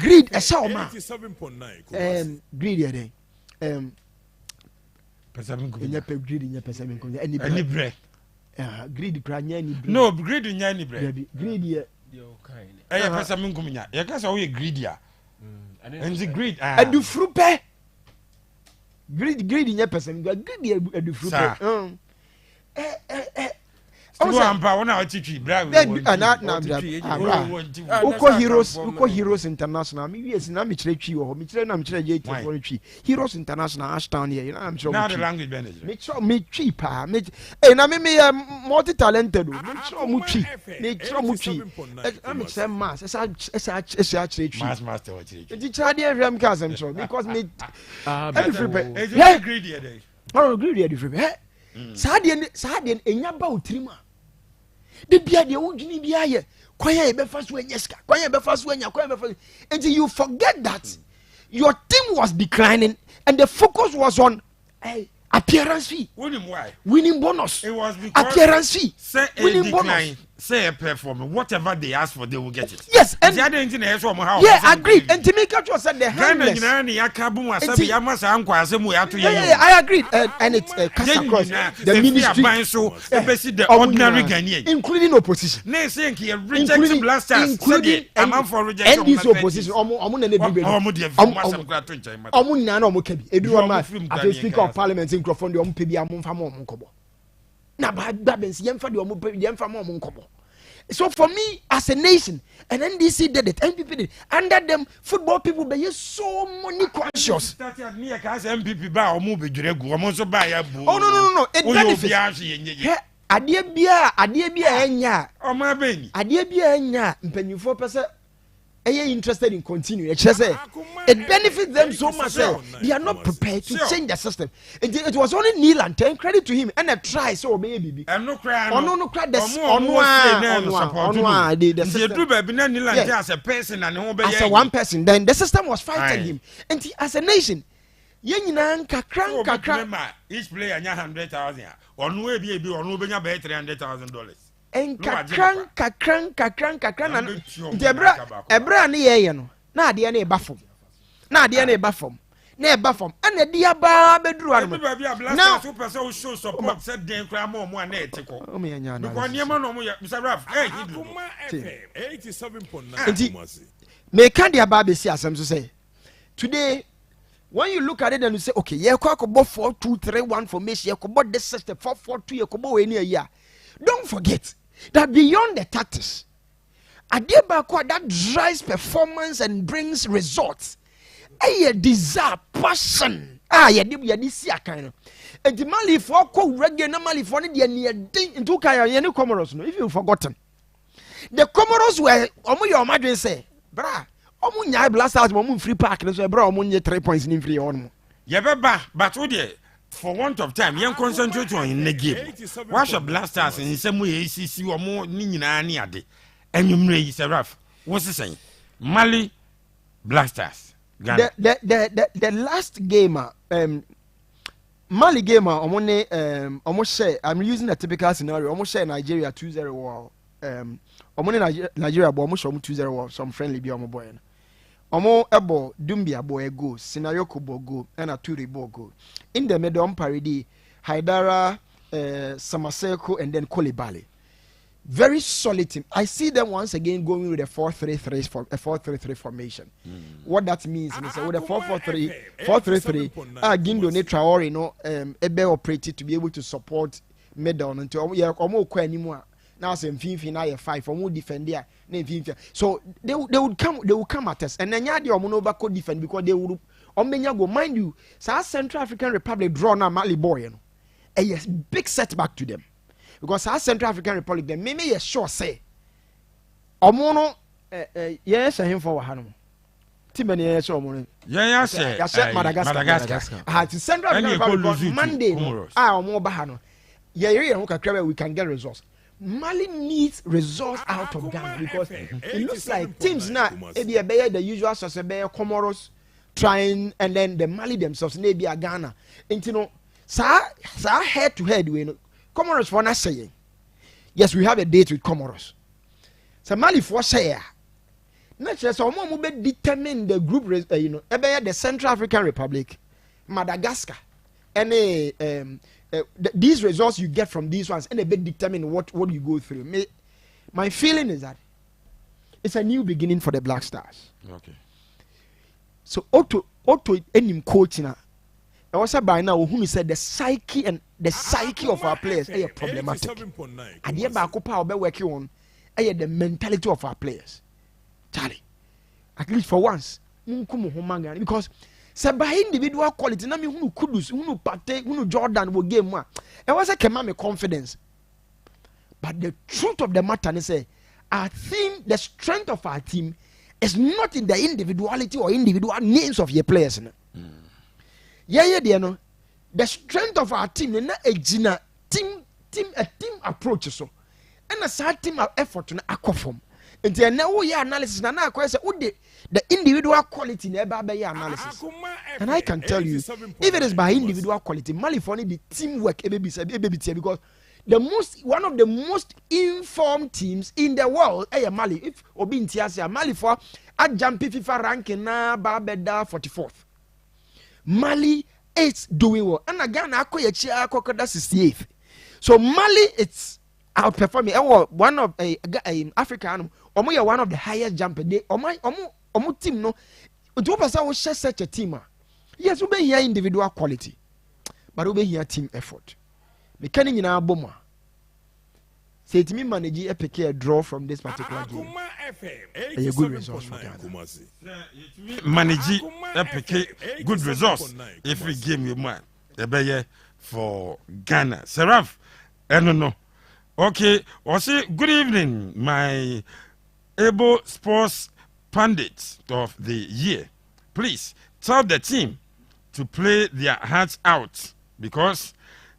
greed a shawma. 87.9 greed Any any greed kra nya ni no greed nya ni bre greed ye eh pesa minkum nya ye kasa wo ye greed a and greed adufuru pe greed nya pesa greed adufuru pe Still ampa wona otitwi bra uko heroes international me yes na me kire twi wo me kire na me kire je twi twi heroes international ashtown here you know I'm sure now the language benefit me twi pa me na me multi talented me kire mu twi me kire mu twi am kire mass esa kire twi mass master what kire the child here am ka am sure because me yeah greedy there oh greedy there free saade enya ba otirima de bia de wodwini bia ye kwaya e be fa so enya ska kwaya e be fa so enya kwaya be fa until you forget that your team was declining and the focus was on appearance fee winning bonus it was because appearance fee winning bonus say a perform whatever they ask for they will get it yes and the other thing is yeah agreed and to make sure said the handless I agreed and it cuts across the ministry so the ordinary Ghanaian including opposition including blasters including amount for rejection and this opposition omo na debate omo na na omo kabi eduru ma after speaker of parliament in Crawford omo pe bia omo mfa mo omo nkobo na ba bensi yemfa de omo pe yemfa mo omo nkobo. So for me as a nation, and NDC did it, MPP did it. Under them, football people they are so money conscious. Oh no. It benefits. Adie bia enya. Adie bia enya. Mpenyufo pese interested in continuing. It benefits them so much. They are not prepared to change the system. It was only Neil and 10 credit to him and a try so baby. I'm not crying. No cry the as a person and as a one person. Then the system was fighting him. And as a nation, each player $100,000. On way be on $300,000. En kakran na ebra ne ye no na ade na eba fom na eba fom ana di aba beduru anu na super so show support said den kra mo na etiko o me nya na because niam no mo Mr. Raf 87.9 me kan di aba be si asem so say today when you look at it and you say okay ye kwa ko 4-2-3-1 formation ye ko bo this system 4-4-2 ye ko bo we ni ya don't forget that beyond the tactics, Adebako that drives performance and brings results. A desire, passion. You see a kind of. And the Mali for regular Mali for the near thing into Kaya Yenu Comoros. If you've forgotten, the Comoros were your mother say, Bra, Omunya blast out Momun free park, and so bra Omunya 3 points in free on. Yabba, but for want of time, you concentrate on in the game. Watch your blasters in some way, ACC or more Nina Niade. And you may say, Raf, what's the saying? Mali Blasters. The last game, Mali game, almost say, I'm using a typical scenario, almost say Nigeria 2-0 war. Nigeria, but almost 2-0 some friendly be on my boy. Omo ebo Dumbia boy go, Scenario Kubo go, and a Turi go. In the middle parody, Haidara, Samaseko, and then Kolibali. Very solid team. I see them once again going with a 4-3-3 for a 4-3-3 formation. What that means is with a 4-3-3, Gindo ne Traore no ebe operated to be able to support middle until omo kwa anymore. Now say Mfimfi na 5 or more defender na Mfimfi. So they would come at us and then ya the omo back defend because they would omenya go mind you. South Central African Republic draw na Mali boy no. A yes big setback to them. Because South Central African Republic them maybe yes sure say omo no yes him for hanu. Timani yes omo no. Yeah say Madagascar. To Central African Republic Monday omo ba hanu. Yeah we can get results. Mali needs results out of Ghana because it looks like teams now the usual suspect Comoros trying and then the Mali themselves maybe a Ghana. And you know, sa head to head we know Comoros for not saying yes we have a date with Comoros. So Mali for say not just someone be determine the group the Central African Republic, Madagascar, and these results you get from these ones and a bit determine what you go through. My feeling is that it's a new beginning for the Black Stars. Okay. So Otto enim coaching na also by now who said the psyche of our players is problematic. And the back up we working on the mentality of our players. Charlie, at least for once, because say by individual quality, na me who Kudus, who Pate, who Jordan will game one. It was a kemame confidence. But the truth of the matter is our team, the strength of our team is not in the individuality or individual names of your players. The strength of our team is a team approach so. And a sad team effort na akofom. And then now we analysis na question the individual quality never be analysis. And I can tell you, if it is by individual quality, Mali for the teamwork because one of the most informed teams in the world, Mali. If Obi Ntiasia Mali for a jump FIFA ranking na Barbeda 44th. Mali is doing well, and again I call 68th. So Mali it's outperforming. One of African, one of the highest jumper. They team no. Do person will share such a team. Yes, we be here individual quality, but we be here team effort. Me canning in our bomber. Say to me, manage a draw from this particular game. A good result for Ghana. Manage a good results if we game you man. The better for Ghana. Seraph, no. Okay, also good evening, my able sports pundits of the year. Please tell the team to play their hearts out because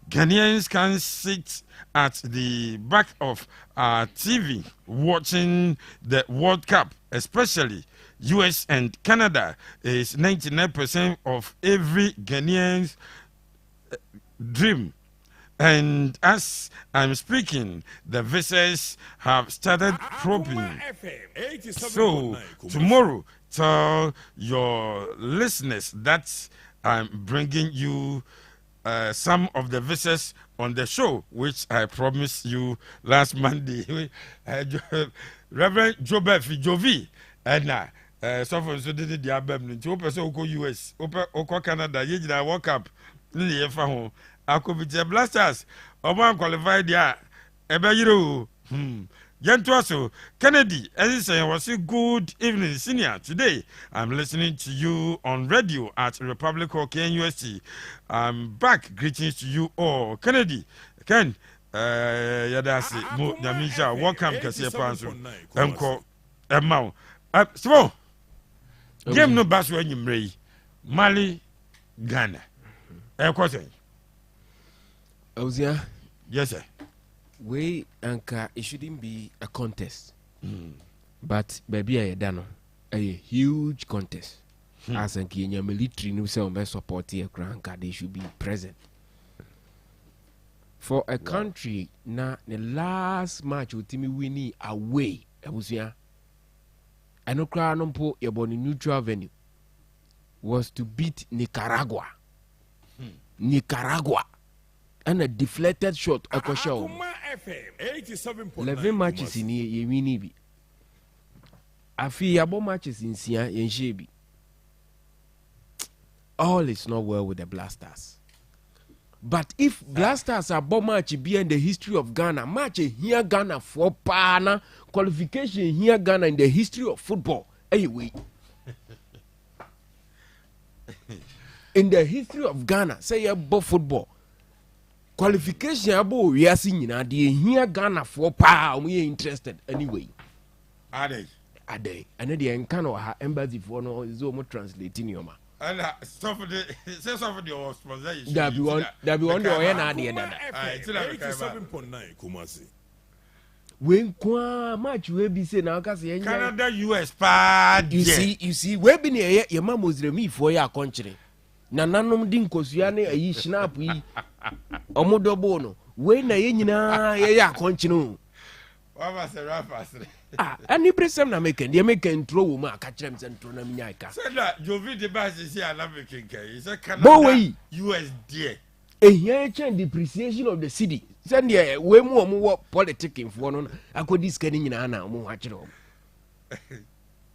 Ghanaians can sit at the back of our TV watching the World Cup, especially US and Canada is 99% of every Ghanaian's dream. And as I'm speaking, the visitors have started probing. So tomorrow, tell your listeners that I'm bringing you some of the visitors on the show, which I promised you last Monday. Reverend Jobef Jovi, and so for so did the album to open so go US, open Canada, you World Cup, nearly home. I could be the blasters. Oman qualified there. Ebayiro. Gentuaso. Kennedy, as I say, was a good evening, senior. Today, I'm listening to you on radio at Republic of KNUST. I'm back. Greetings to you all. Kennedy, Ken, Yadasi, Yamisha, welcome, Cassia Panso, Uncle, Emma. So, game no bass when you may. Mali, Ghana. Question. Ozia, yes, sir. We anka it shouldn't be a contest, but baby, I done a huge contest. As in Kenya military no say on support here, Granka they should be present. For a country na the last match with Timmy winning away, Ozia. I know cry no po your neutral venue was to beat Nicaragua. Nicaragua. And a deflected shot a show. 11 matches in here, Yemini. I feel about matches in Sia and Shebi. All is not well with the Blasters. But if Blasters are bomb match be in the history of Ghana, match here Ghana for Pana, qualification here Ghana in the history of football. Anyway. In the history of Ghana, say about football. Qualification abo we are seeing na dey here Ghana for pa we interested anyway. Ade and the encan ha embassy for no is almost translating your ma. And stuff the say stuff the sponsor that be one dey na dey dada. 87.9 Kumasi. When kwa match we be say na ka say Canada US pa. You see we be near your ma Muslim for your country. Na nanom din kosua ne ayi snap yi omodobo no we na ye nyina ye ya konchi no wa say rafas ani presem na make intro wo ma ka kirem se intro na minya ka say that Jovi de base si ala making kai say Canada US there here change depreciation of the city send there we more politicking for no akodi scanning in ana mo achiro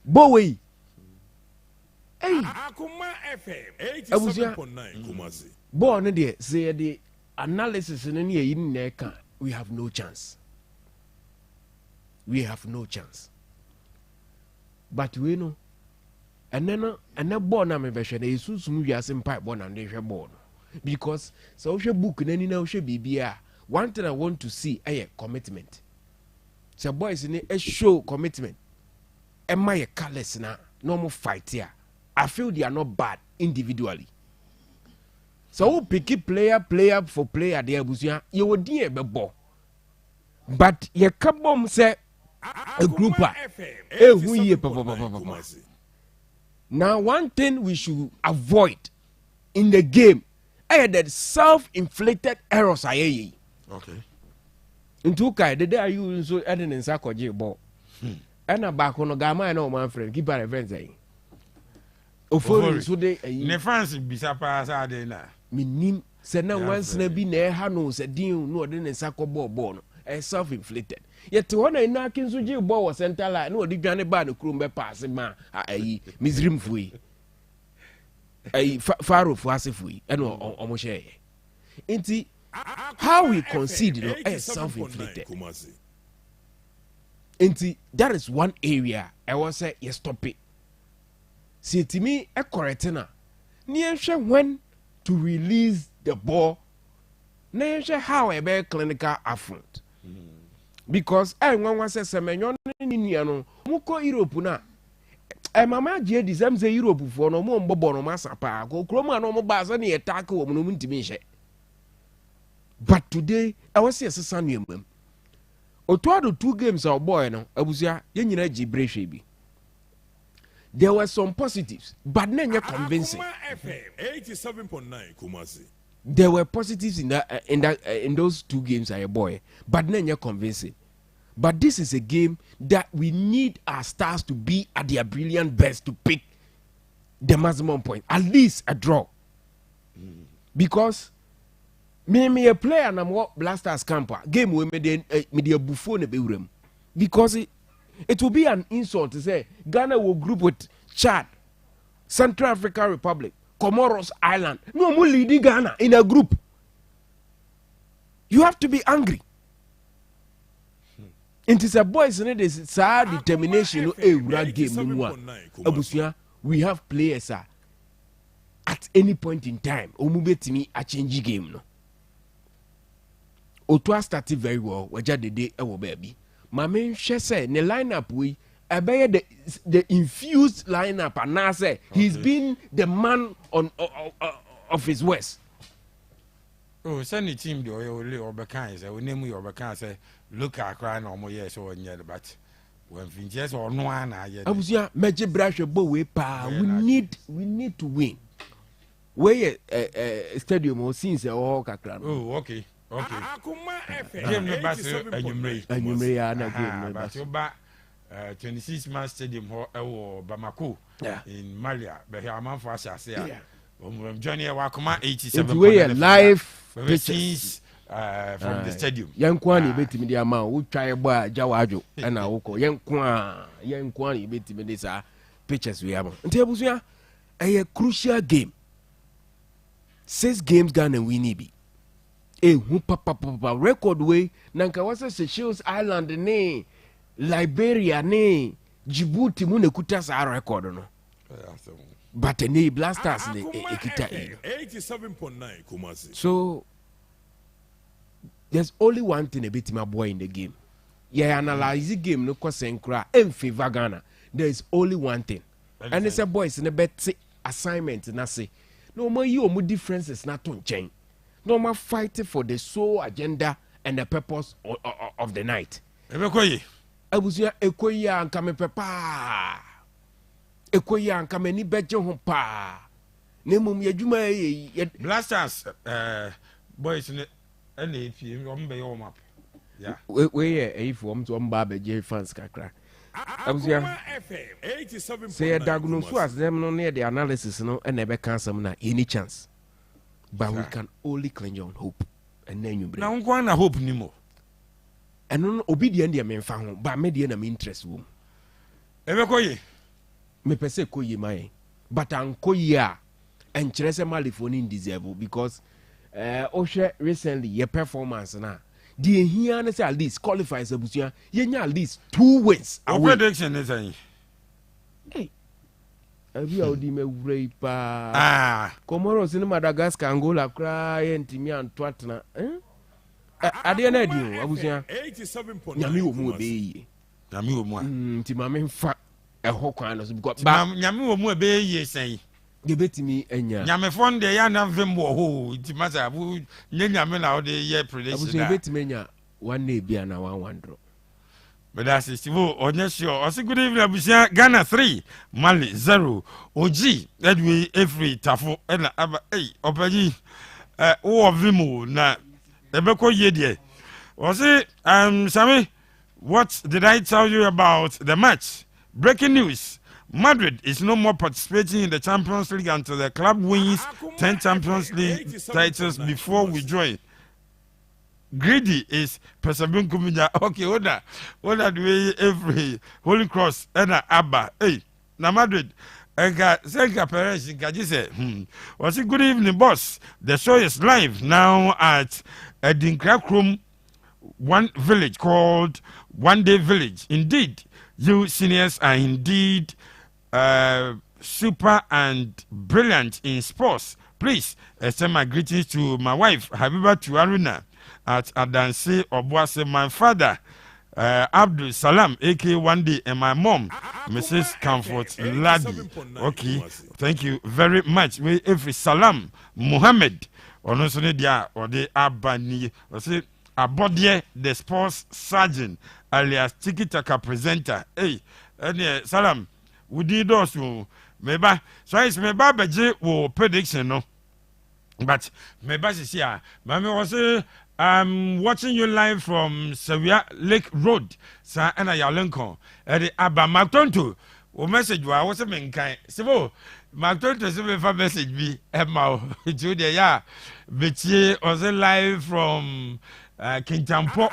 boy hey Akuma FM 87.9 Kumasi. Boy no there say the analysis no ne yin na ka we have no chance. We have no chance. But we know and then born na me be hwe na yesusum wiase mpa born na hwe born because so hwe book na ni na hwe bibia one thing I want to see commitment. So boys in a show commitment. Am I a careless na normal fight here? I feel they are not bad individually. So who pick it player for player there busia you would dear bebo. But ye kabom say a grouper. Now one thing we should avoid in the game that self-inflicted errors are okay. Into kai the day you so adding in sakoje ball. And a back on a gamma no my friend keep our friends saying. Ofori so they ne France bisa pass ade na. Minim se na once na bi na ha no se din no de ne sakoball ball no. Self-inflicted. Yet one I na kin so je ball was center line no di dwane ba no krum be pass ma ayi misrim fui. Ayi faro fu asefui e no omo share. Inti how we concede no self-inflicted. Inti that is one area I was say yes stop it. See to me a correctina. Niensha when to release the ball. Niensha how a bear clinical affront. Because I want to say semenyon ni no muko Europe na. Mama je di same say Europe for no mo mbobo no masa pa. Ko kroma no mo ba sa na attack wo no ntimi hye. But today I was say sesa nuemam. Otuado 2 games our boy no abusia ye nyina ji brehwe bi. There were some positives, but not convincing. 87.9 Kumasi. There were positives in those 2 games, I boy, but not convincing. But this is a game that we need our stars to be at their brilliant best to pick the maximum point, at least a draw. Because me a player and I'm what Blasters camper game we made a buffon a because it will be an insult to say Ghana will group with Chad, Central African Republic, Comoros Island. No more leading Ghana in a group. You have to be angry. It is a boys in it is sad determination game. We have players at any point in time. Omubetimi a change game no. Otwa started very well. Waja the day ewo baby. Mame she say ne lineup we abeye the infused lineup and now say he's been the man on of his worst. Oh, send the team the oil obeka say we name you obeka say look at cry no more yes or nyɛ but when Vinces or no one I abusia meje brashe bo we pa we need to win. Where stadium or since all kakra. Oh, okay. Akuma FM. Game no bass enyumre ya na game no bass. But 26 man stadium ho Bamako in Malia be here man for asase ya. Johnny Wakuma 87. We live pictures from the stadium. Yankwa ni betimi dia ma wo twa ebo a jawajo na woko yankwa ni betimi de sa pictures we am. Nti abusua a crucial game. 6 games Ghana win bi. Papa record way nanka wasa Seychelles Island ne Liberia ne Djibouti mu ne kuta sa record no. But ne Blasters ne ekita 87.9 Kumasi. So there's only one thing a bit my boy in the game. Yeah, analyze the game no kosenkra in favor Ghana. There is only one thing. And it's a boys in a bet assignment na say no more you more differences not to change. No more fighting for the sole agenda and the purpose of the night. Ebekoyi. Abusia ekoyi an kame pepa. Ekoyi an kame ni beje ho pa. Ne mum yadwuma Blasters boys ne if you be your map. Yeah. We if we to mba beje fans kakra. Abusia FM 87.9. say diagnose as them no near the analysis no and ebe can some na any chance. but we can only cling on hope. And then you bring. Now, one hope ni mo. And no obedient dear men found, but me dear interest womb. Ebe koye. Me pese koye my, but an koye and Cherese Malifoni deserve because Osha recently your performance now. The here say at least qualifies abusia yenya at least 2 wins. Our prediction is saying. Hey. Abi audi me wure pa. Comoros in Madagascar, Angola, cry and Timmy and Twatna. Ade na di o abusia. 87.9. Nyame wo mu be. Nyame wo mu a. Timame fa ho kwan no because nyame wo mu be ye sen. Ge betimi enya. Nyame fon de ya na vem wo ho timasa bu nyame na wo de ye prediction. Abusia betimi enya one day bia na 1-1 draw. But that's it. Onye sure. I say good evening, Abusia. Ghana 3, Mali 0. OG, Edwin, Every, Tafo, Ena, Aba, Opaji, Vimu, na, Ebeko Yedie. Was it, Sammy, what did I tell you about the match? Breaking news. Madrid is no more participating in the Champions League until the club wins 10 Champions League titles before we join. Greedy is Pesabun Kumija. Okay, order the way every Holy Cross and Abba. Hey, na Madrid. Senka Perez say, was it good evening, boss? The show is live now at Dinkrakrum, one village called One Day Village. Indeed, you seniors are indeed super and brilliant in sports. Please send my greetings to my wife, Habiba Tuaruna. At Adanse Obuase, my father, Abdul Salam, aka One Day, and my mom, Mrs. Comfort Ladi. Okay, thank you very much. We every Salam Muhammad, or no sooner dia or the Abani, or say Abodie, the sports sergeant, alias Tiki Taka presenter. Hey, and Salam, we did also, maybe, so it's maybe Baje or prediction, no, but maybe she's here. Mammy was I'm watching you live from Sevilla Lake Road. Sa and I Lincoln. Eddie Abba Mactonto. O message was a man kind. So, Mactonto sent a message be Emma to the ya. Betty was live from King Tampo.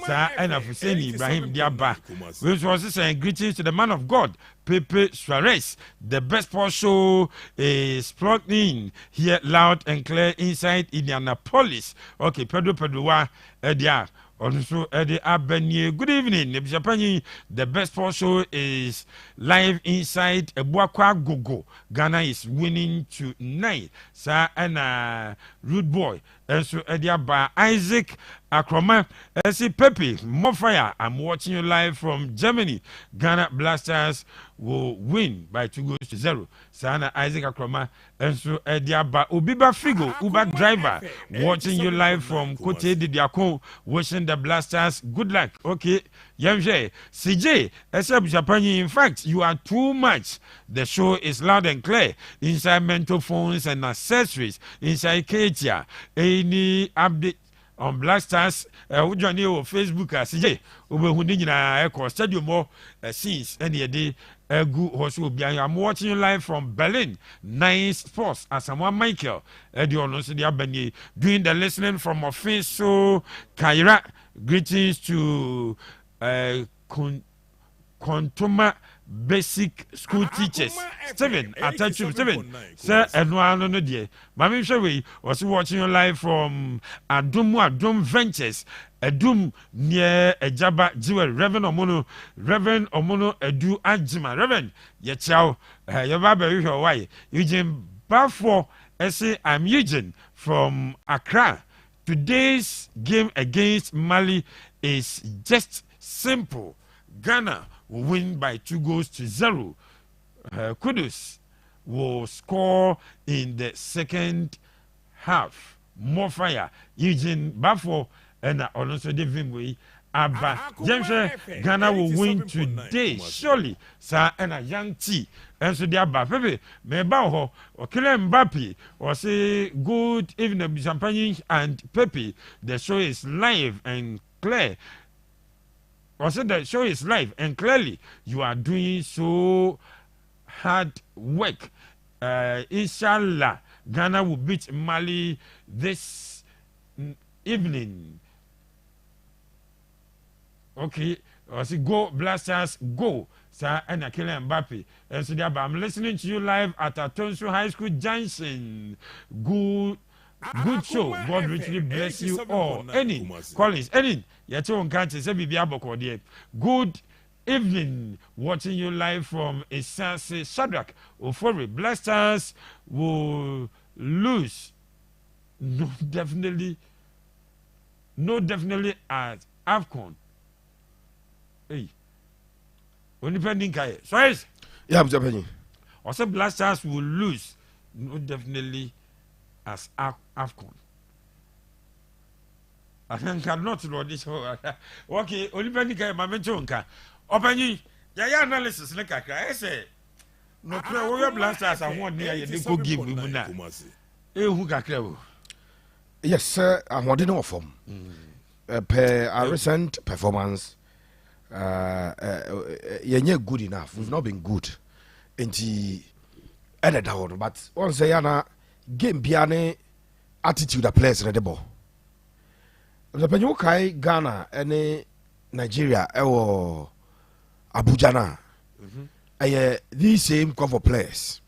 Sa and of Hussein Ibrahim Diaba. Which was saying greetings to the man of God, Pepe Suarez. The best sports show is plugged in here loud and clear inside Indianapolis. Okay, Pedro Edia. Also, Eddie Abeni. Good evening, Nebjapani. The best sports show is live inside Ebuakwa Gogo. Ghana is winning tonight. Sa and Rude Boy. Also, Edia by Isaac Akroma. See Pepe, more fire. I'm watching you live from Germany. Ghana Blasters will win by 2-0. Sana Isaac Akroma. And so Ediaba Ubiba Figo, Uber driver, watching you live from Kote Didiakon, wishing the Blasters good luck. Okay, Yamje, CJ, except Japani. In fact, you are too much. The show is loud and clear. Inside mental phones and accessories, inside Katia, any update on Blasters, join you on Facebook as CJ. Ubehundina Echo Stadium more scenes any day. I'm watching you live from Berlin. Nice sports. As someone Michael, doing the listening from official Kaira. Greetings to Kontoma Basic School Teachers. Steven, attach you, Steven. Sir, and one no dear. Mammy Sherry was watching you live from Adum Ventures. Adum near a Jabba Jewel, Reverend Omono, Edu Ajima, Reverend, Yachao, your Baba, your wife, Eugene Bafo, say I'm Eugene from Accra. Today's game against Mali is just simple. Ghana will win by 2-0. Kudus will score in the second half. More fire. Eugene Bafo and also the Vimwe. Abba James Ghana will win today. Surely, sir, and a young T. And so the Abba Pepe, Mebaho, or Kylian Mbappe, or say good evening, Champagne and Pepe. The show is live and clear. Or say the show is live and clearly you are doing so hard work. Inshallah, Ghana will beat Mali this evening. Okay, I say go Blasters, go. Sir, and Kylian Mbappe. And so I'm listening to you live at Atonsu High School Junction. Good show. God richly bless you all. Any Collins, any Yaton Country, say Bibi good evening. Watching you live from Esase Shadrach Ofori. Blasters will lose. No, definitely at AFCON. Hey. Only pending Kai. So yes. Yeah, I'm Japan. Also, Blasters will lose. No, definitely as AFCON. I cannot run this whole. Okay, only pending Kai, my mentionka. Open ya analysis like I say. No, we Blasters are one near the go give me now. Who got clever? Yes, sir. I'm holding no form. Per our recent performance. You're good enough. We've not been good. Enti edit down, but once yana game biane attitude the players in the ball. The Penyukai Ghana and Nigeria or Abuja na. These same cover players.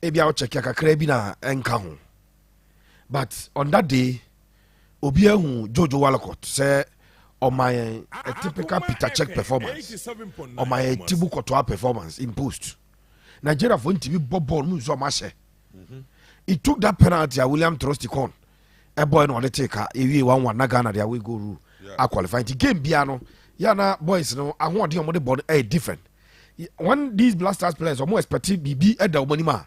Ebi out check yaka krebina enka. But on that day, Obiahu Jojo Walcott say on my a typical Peter Check performance, on my Tibu Kotoa performance in post. Nigeria for to be Bob Muzo Mashe. He took that penalty at William Trosticon. A boy no the taker, if 1-1 Nagana, there we go rule. I qualified the game piano. Yana boys, no, I want the body a different. When these Blasters players are more expected BB at the Omonima.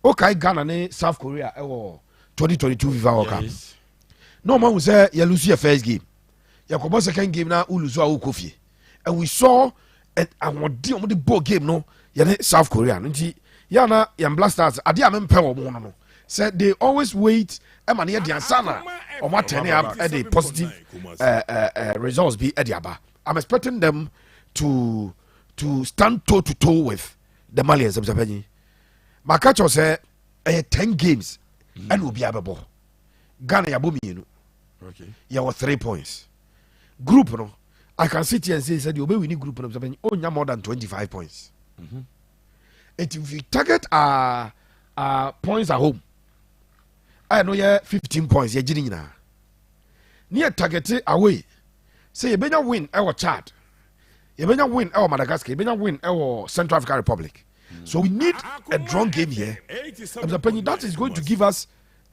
Okay, Ghana ne South Korea 2022 FIFA World Cup. No man will say you lose your first game. Your second game now lose Kofi. And we saw I want the ball game no South Korea. Yana Yan Blasters adia mempewo no. Said they always wait and near the ansana or what turning up at the positive results be at the aba. I'm expecting them to stand toe to toe with the Malians. Makacho said 10 games and will be able. Ghana Yabumi, okay. You have 3 points. Group, no. I can sit here and say, said you will win group of only more than 25 points. And if we target our points at home, I know you 15 points. You're getting now. Near target away. Say you better win our Chad. You better win our Madagascar. You better win our Central African Republic. So we need a drawn game here. That is going to give us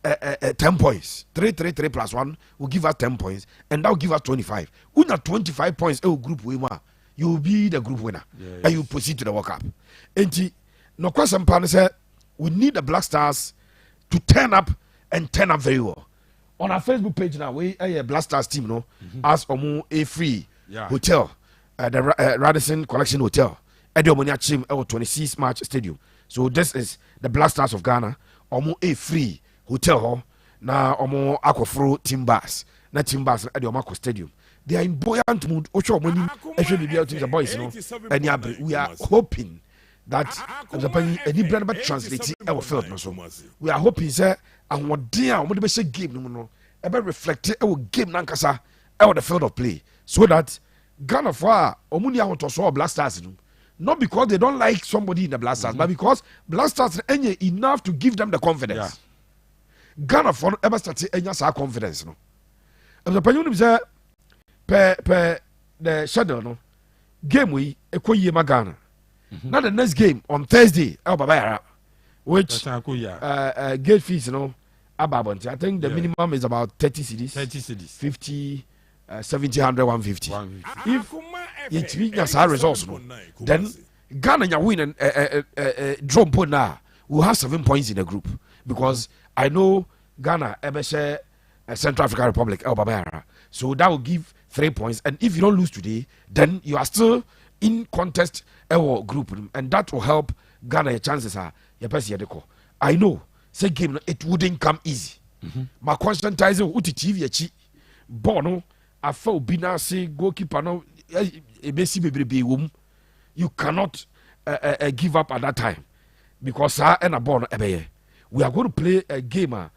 10 points. 3 plus 1 will give us 10 points. And that will give us 25. When at 25 points, group winner, you will be the group winner. Yes. And you proceed to the World Cup. And no question, Pan said, we need the Black Stars to turn up and turn up very well. On our Facebook page now, we a Black Stars team, no, as a free hotel, the Radisson Collection Hotel. Ediomonia Chim 26 March Stadium. So this is the Black Stars of Ghana. Omo a free hotel hall. Na omo aquafro timbers. Na timbers at the Omako Stadium. They are in buoyant mood. Ocho money. Actually, be out to the boys, no. And we are hoping that the penny any brand but translate our field. No, so we are hoping, sir, and what dear, what the best game, no, ever reflect our game nankasa out the field of play, so that Ghana for Omunia want to saw Black Stars. Not because they don't like somebody in the Blasters, but because Blasters are enough to give them the confidence. Ghana for ever started any confidence. No, and the penny say per the shadow no game we ekoye Ghana. Now the next game on Thursday, which gate fees ababonti. I think the minimum is about 30 cedis, 50. 70, 100, 150. If you get our results, then Ghana win and draw point now. We'll have 7 points in the group because I know Ghana ever share Central African Republic, so that will give 3 points. And if you don't lose today, then you are still in contest our group, and that will help Ghana. Your chances are I know. Say game it wouldn't come easy. My conscientizing uti TV bono. Afa obi na say goalkeeper no ebesi bebrebe wom, you cannot give up at that time because and a ball no ebeye we are going to play a game.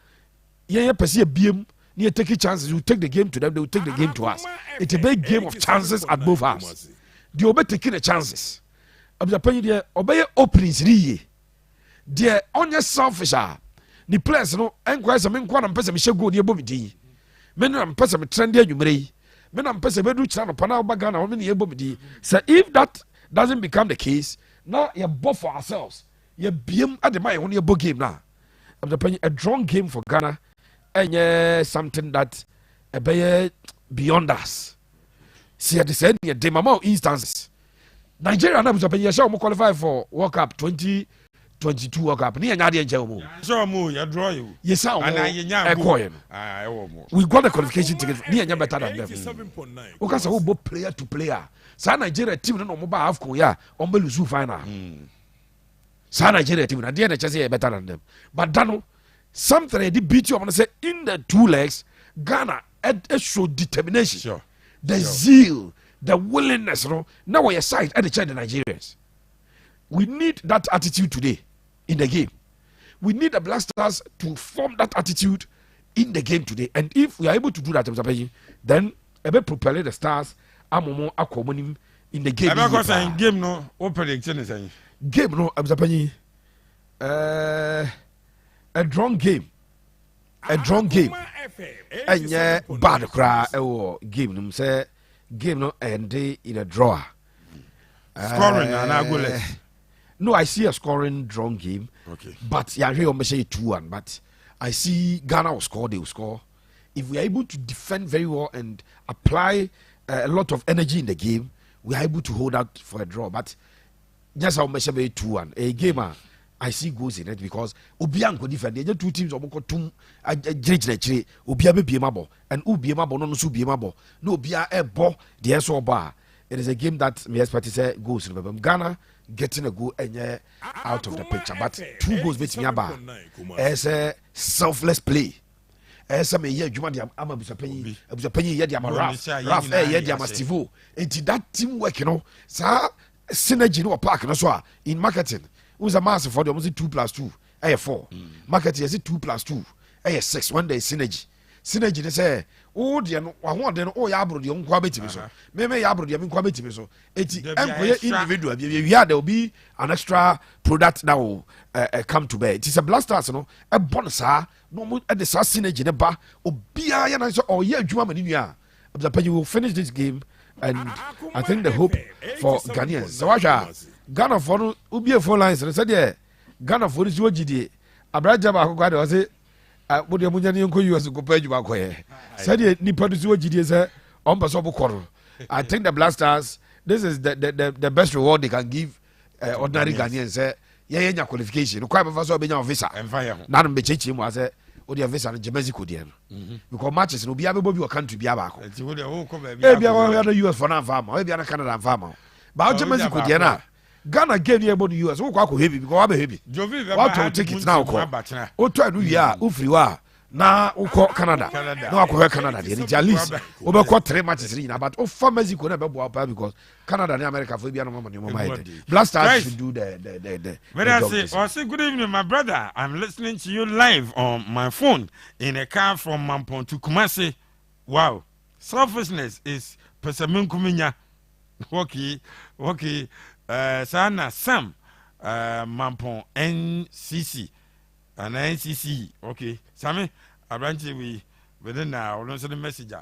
Yeah, perceive BM. You take chances. You take the game to them. They will take the game to us. It's a big game of chances at both halves. The obey taking the chances. I'm the penny there. Obey openings. The only selfish the players no enquire some inquire and person shall go near Bobby. Men and person trendy you may. Men and person do channel panel bagana or many Bobby. So if that doesn't become the case, now you're both for ourselves. You're BM at the mind on your book game now. I'm the penny a drawn game for Ghana. And something that beyond us. See at the end, the amount instances. Nigeria now is qualify for World Cup 2022 World Cup. Ni anyadi enjemo. So mu ya draw you. Yes, we got the qualification ticket. Ni anya better than them. Because we both player to player. Sa Nigeria team no mo ba AFCON ya, on be lose final. Sa Nigeria team na dey na chese better than them. But dano something they beat you. I'm gonna say in the 2 legs, Ghana it showed determination, sure. The zeal, the willingness. You know, now we're side at the China Nigerians. We need that attitude today in the game. We need the Black Stars to form that attitude in the game today. And if we are able to do that, then a bit propel the Stars amomo akomonim in the game. I'm saying game no. What prediction is saying? Game no. I'm saying. A drawn game. And yeah, bad cry game. No say game no end in a draw. Scoring and I go less. No, I see a scoring drawn game. Okay. But yeah, I hear you say 2-1. But I see Ghana will score. They will score. If we are able to defend very well and apply a lot of energy in the game, we are able to hold out for a draw. But just how much 2-1 a game. I see goals in it because Obian could defend. The 2 teams are more tum a judge Obia be mabo and Ubiamabo no so be mabo. No Bia a bo the SO bar. It is a game that me expect to say goals in Ghana getting a goal and out of the picture. But 2 goals beats me about as a selfless play. As a year Juma Ama Busapenny, Yadiama Raf, Yadiama Stivo. And that teamwork, you know, sir, synergy no park no so in marketing. Who's a massive for the almost 2+2, 4. Marketing is 2+2, 6. One day synergy. Synergy they say, oh dear, I want them all yabro the unquabity so. Maybe yabro the unquabity so. It's individual. Yeah, there will be an extra product now come to bear. It is a blasters, no, a bonus, no at the synergy the bar, or be I so or yeah, Juma Mania. You will finish this game, and I think the hope for Ghanaians. So Ghana for Ubia 4 lines and said, yeah, Ghana for this OGD. Abraja Bakwade was it. Would the Munyan US go pay you back? Said it, Nippon to OGD is a Ombasobo quarter. I think the Blasters, this is the best reward they can give ordinary Ghanaians. Yeah, qualification. Quite a first of visa and fire. None be changing was a Odia visa and Jamaica Dian. Because matches will be able to be a country be about. Maybe I US for non farmer, maybe a Canada farmer. But Jamaica Diana. Ghana gave you about the US. Oh, quite heavy because I'm heavy. What to take it now? Oh, try to ya, Ufriwa. Now, Canada. No, I could Canada. It's at least over 3 matches in about for Mexico never because Canada and America will be on Blasters should do the. I say good evening, my brother. I'm listening to you live on my phone in a car from Mampon to Kumasi. Wow, selfishness is Pesamin Kuminya. Okay. Sana Sam Mampon NCC and NCC. Okay, Sammy, I branch we within now. Don't send a message.